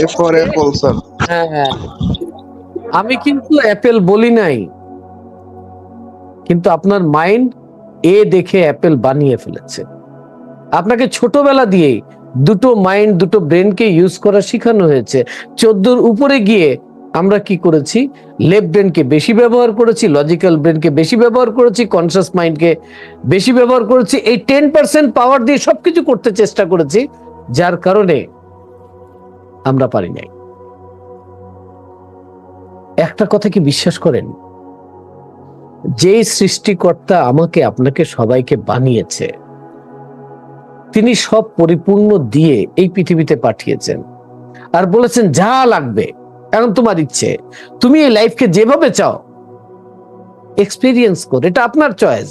A for apple, sir. হ্যাঁ, আমি কিন্তু অ্যাপেল বলি নাই, কিন্তু আপনার মাইন্ড এ দেখে অ্যাপেল বানিয়ে ফেলেছে। আপনাকে ছোটবেলা দিয়ে দুটো মাইন্ড, দুটো ব্রেনকে ইউজ করা শেখানো হয়েছে। 14 উপরে গিয়ে আমরা কি করেছি? লেফট ব্রেনকে বেশি ব্যবহার করেছি, লজিক্যাল ব্রেনকে বেশি ব্যবহার করেছি, কনসিয়াস মাইন্ডকে বেশি ব্যবহার করেছি। এই 10% পাওয়ার দিয়ে সবকিছু করতে চেষ্টা করেছি, যার কারণে আমরা পারি নাই। একটা কথা কি বিশ্বাস করেন? যে সৃষ্টিকর্তা আমাকে, আপনাকে, সবাইকে বানিয়েছে, তিনি সব পরিপূর্ণ দিয়ে এই পৃথিবীতে পাঠিয়েছেন আর বলেছেন যা লাগবে এখন তোমার ইচ্ছে, তুমি এই লাইফকে যেভাবে চাও এক্সপেরিয়েন্স করো, এটা আপনার চয়েস।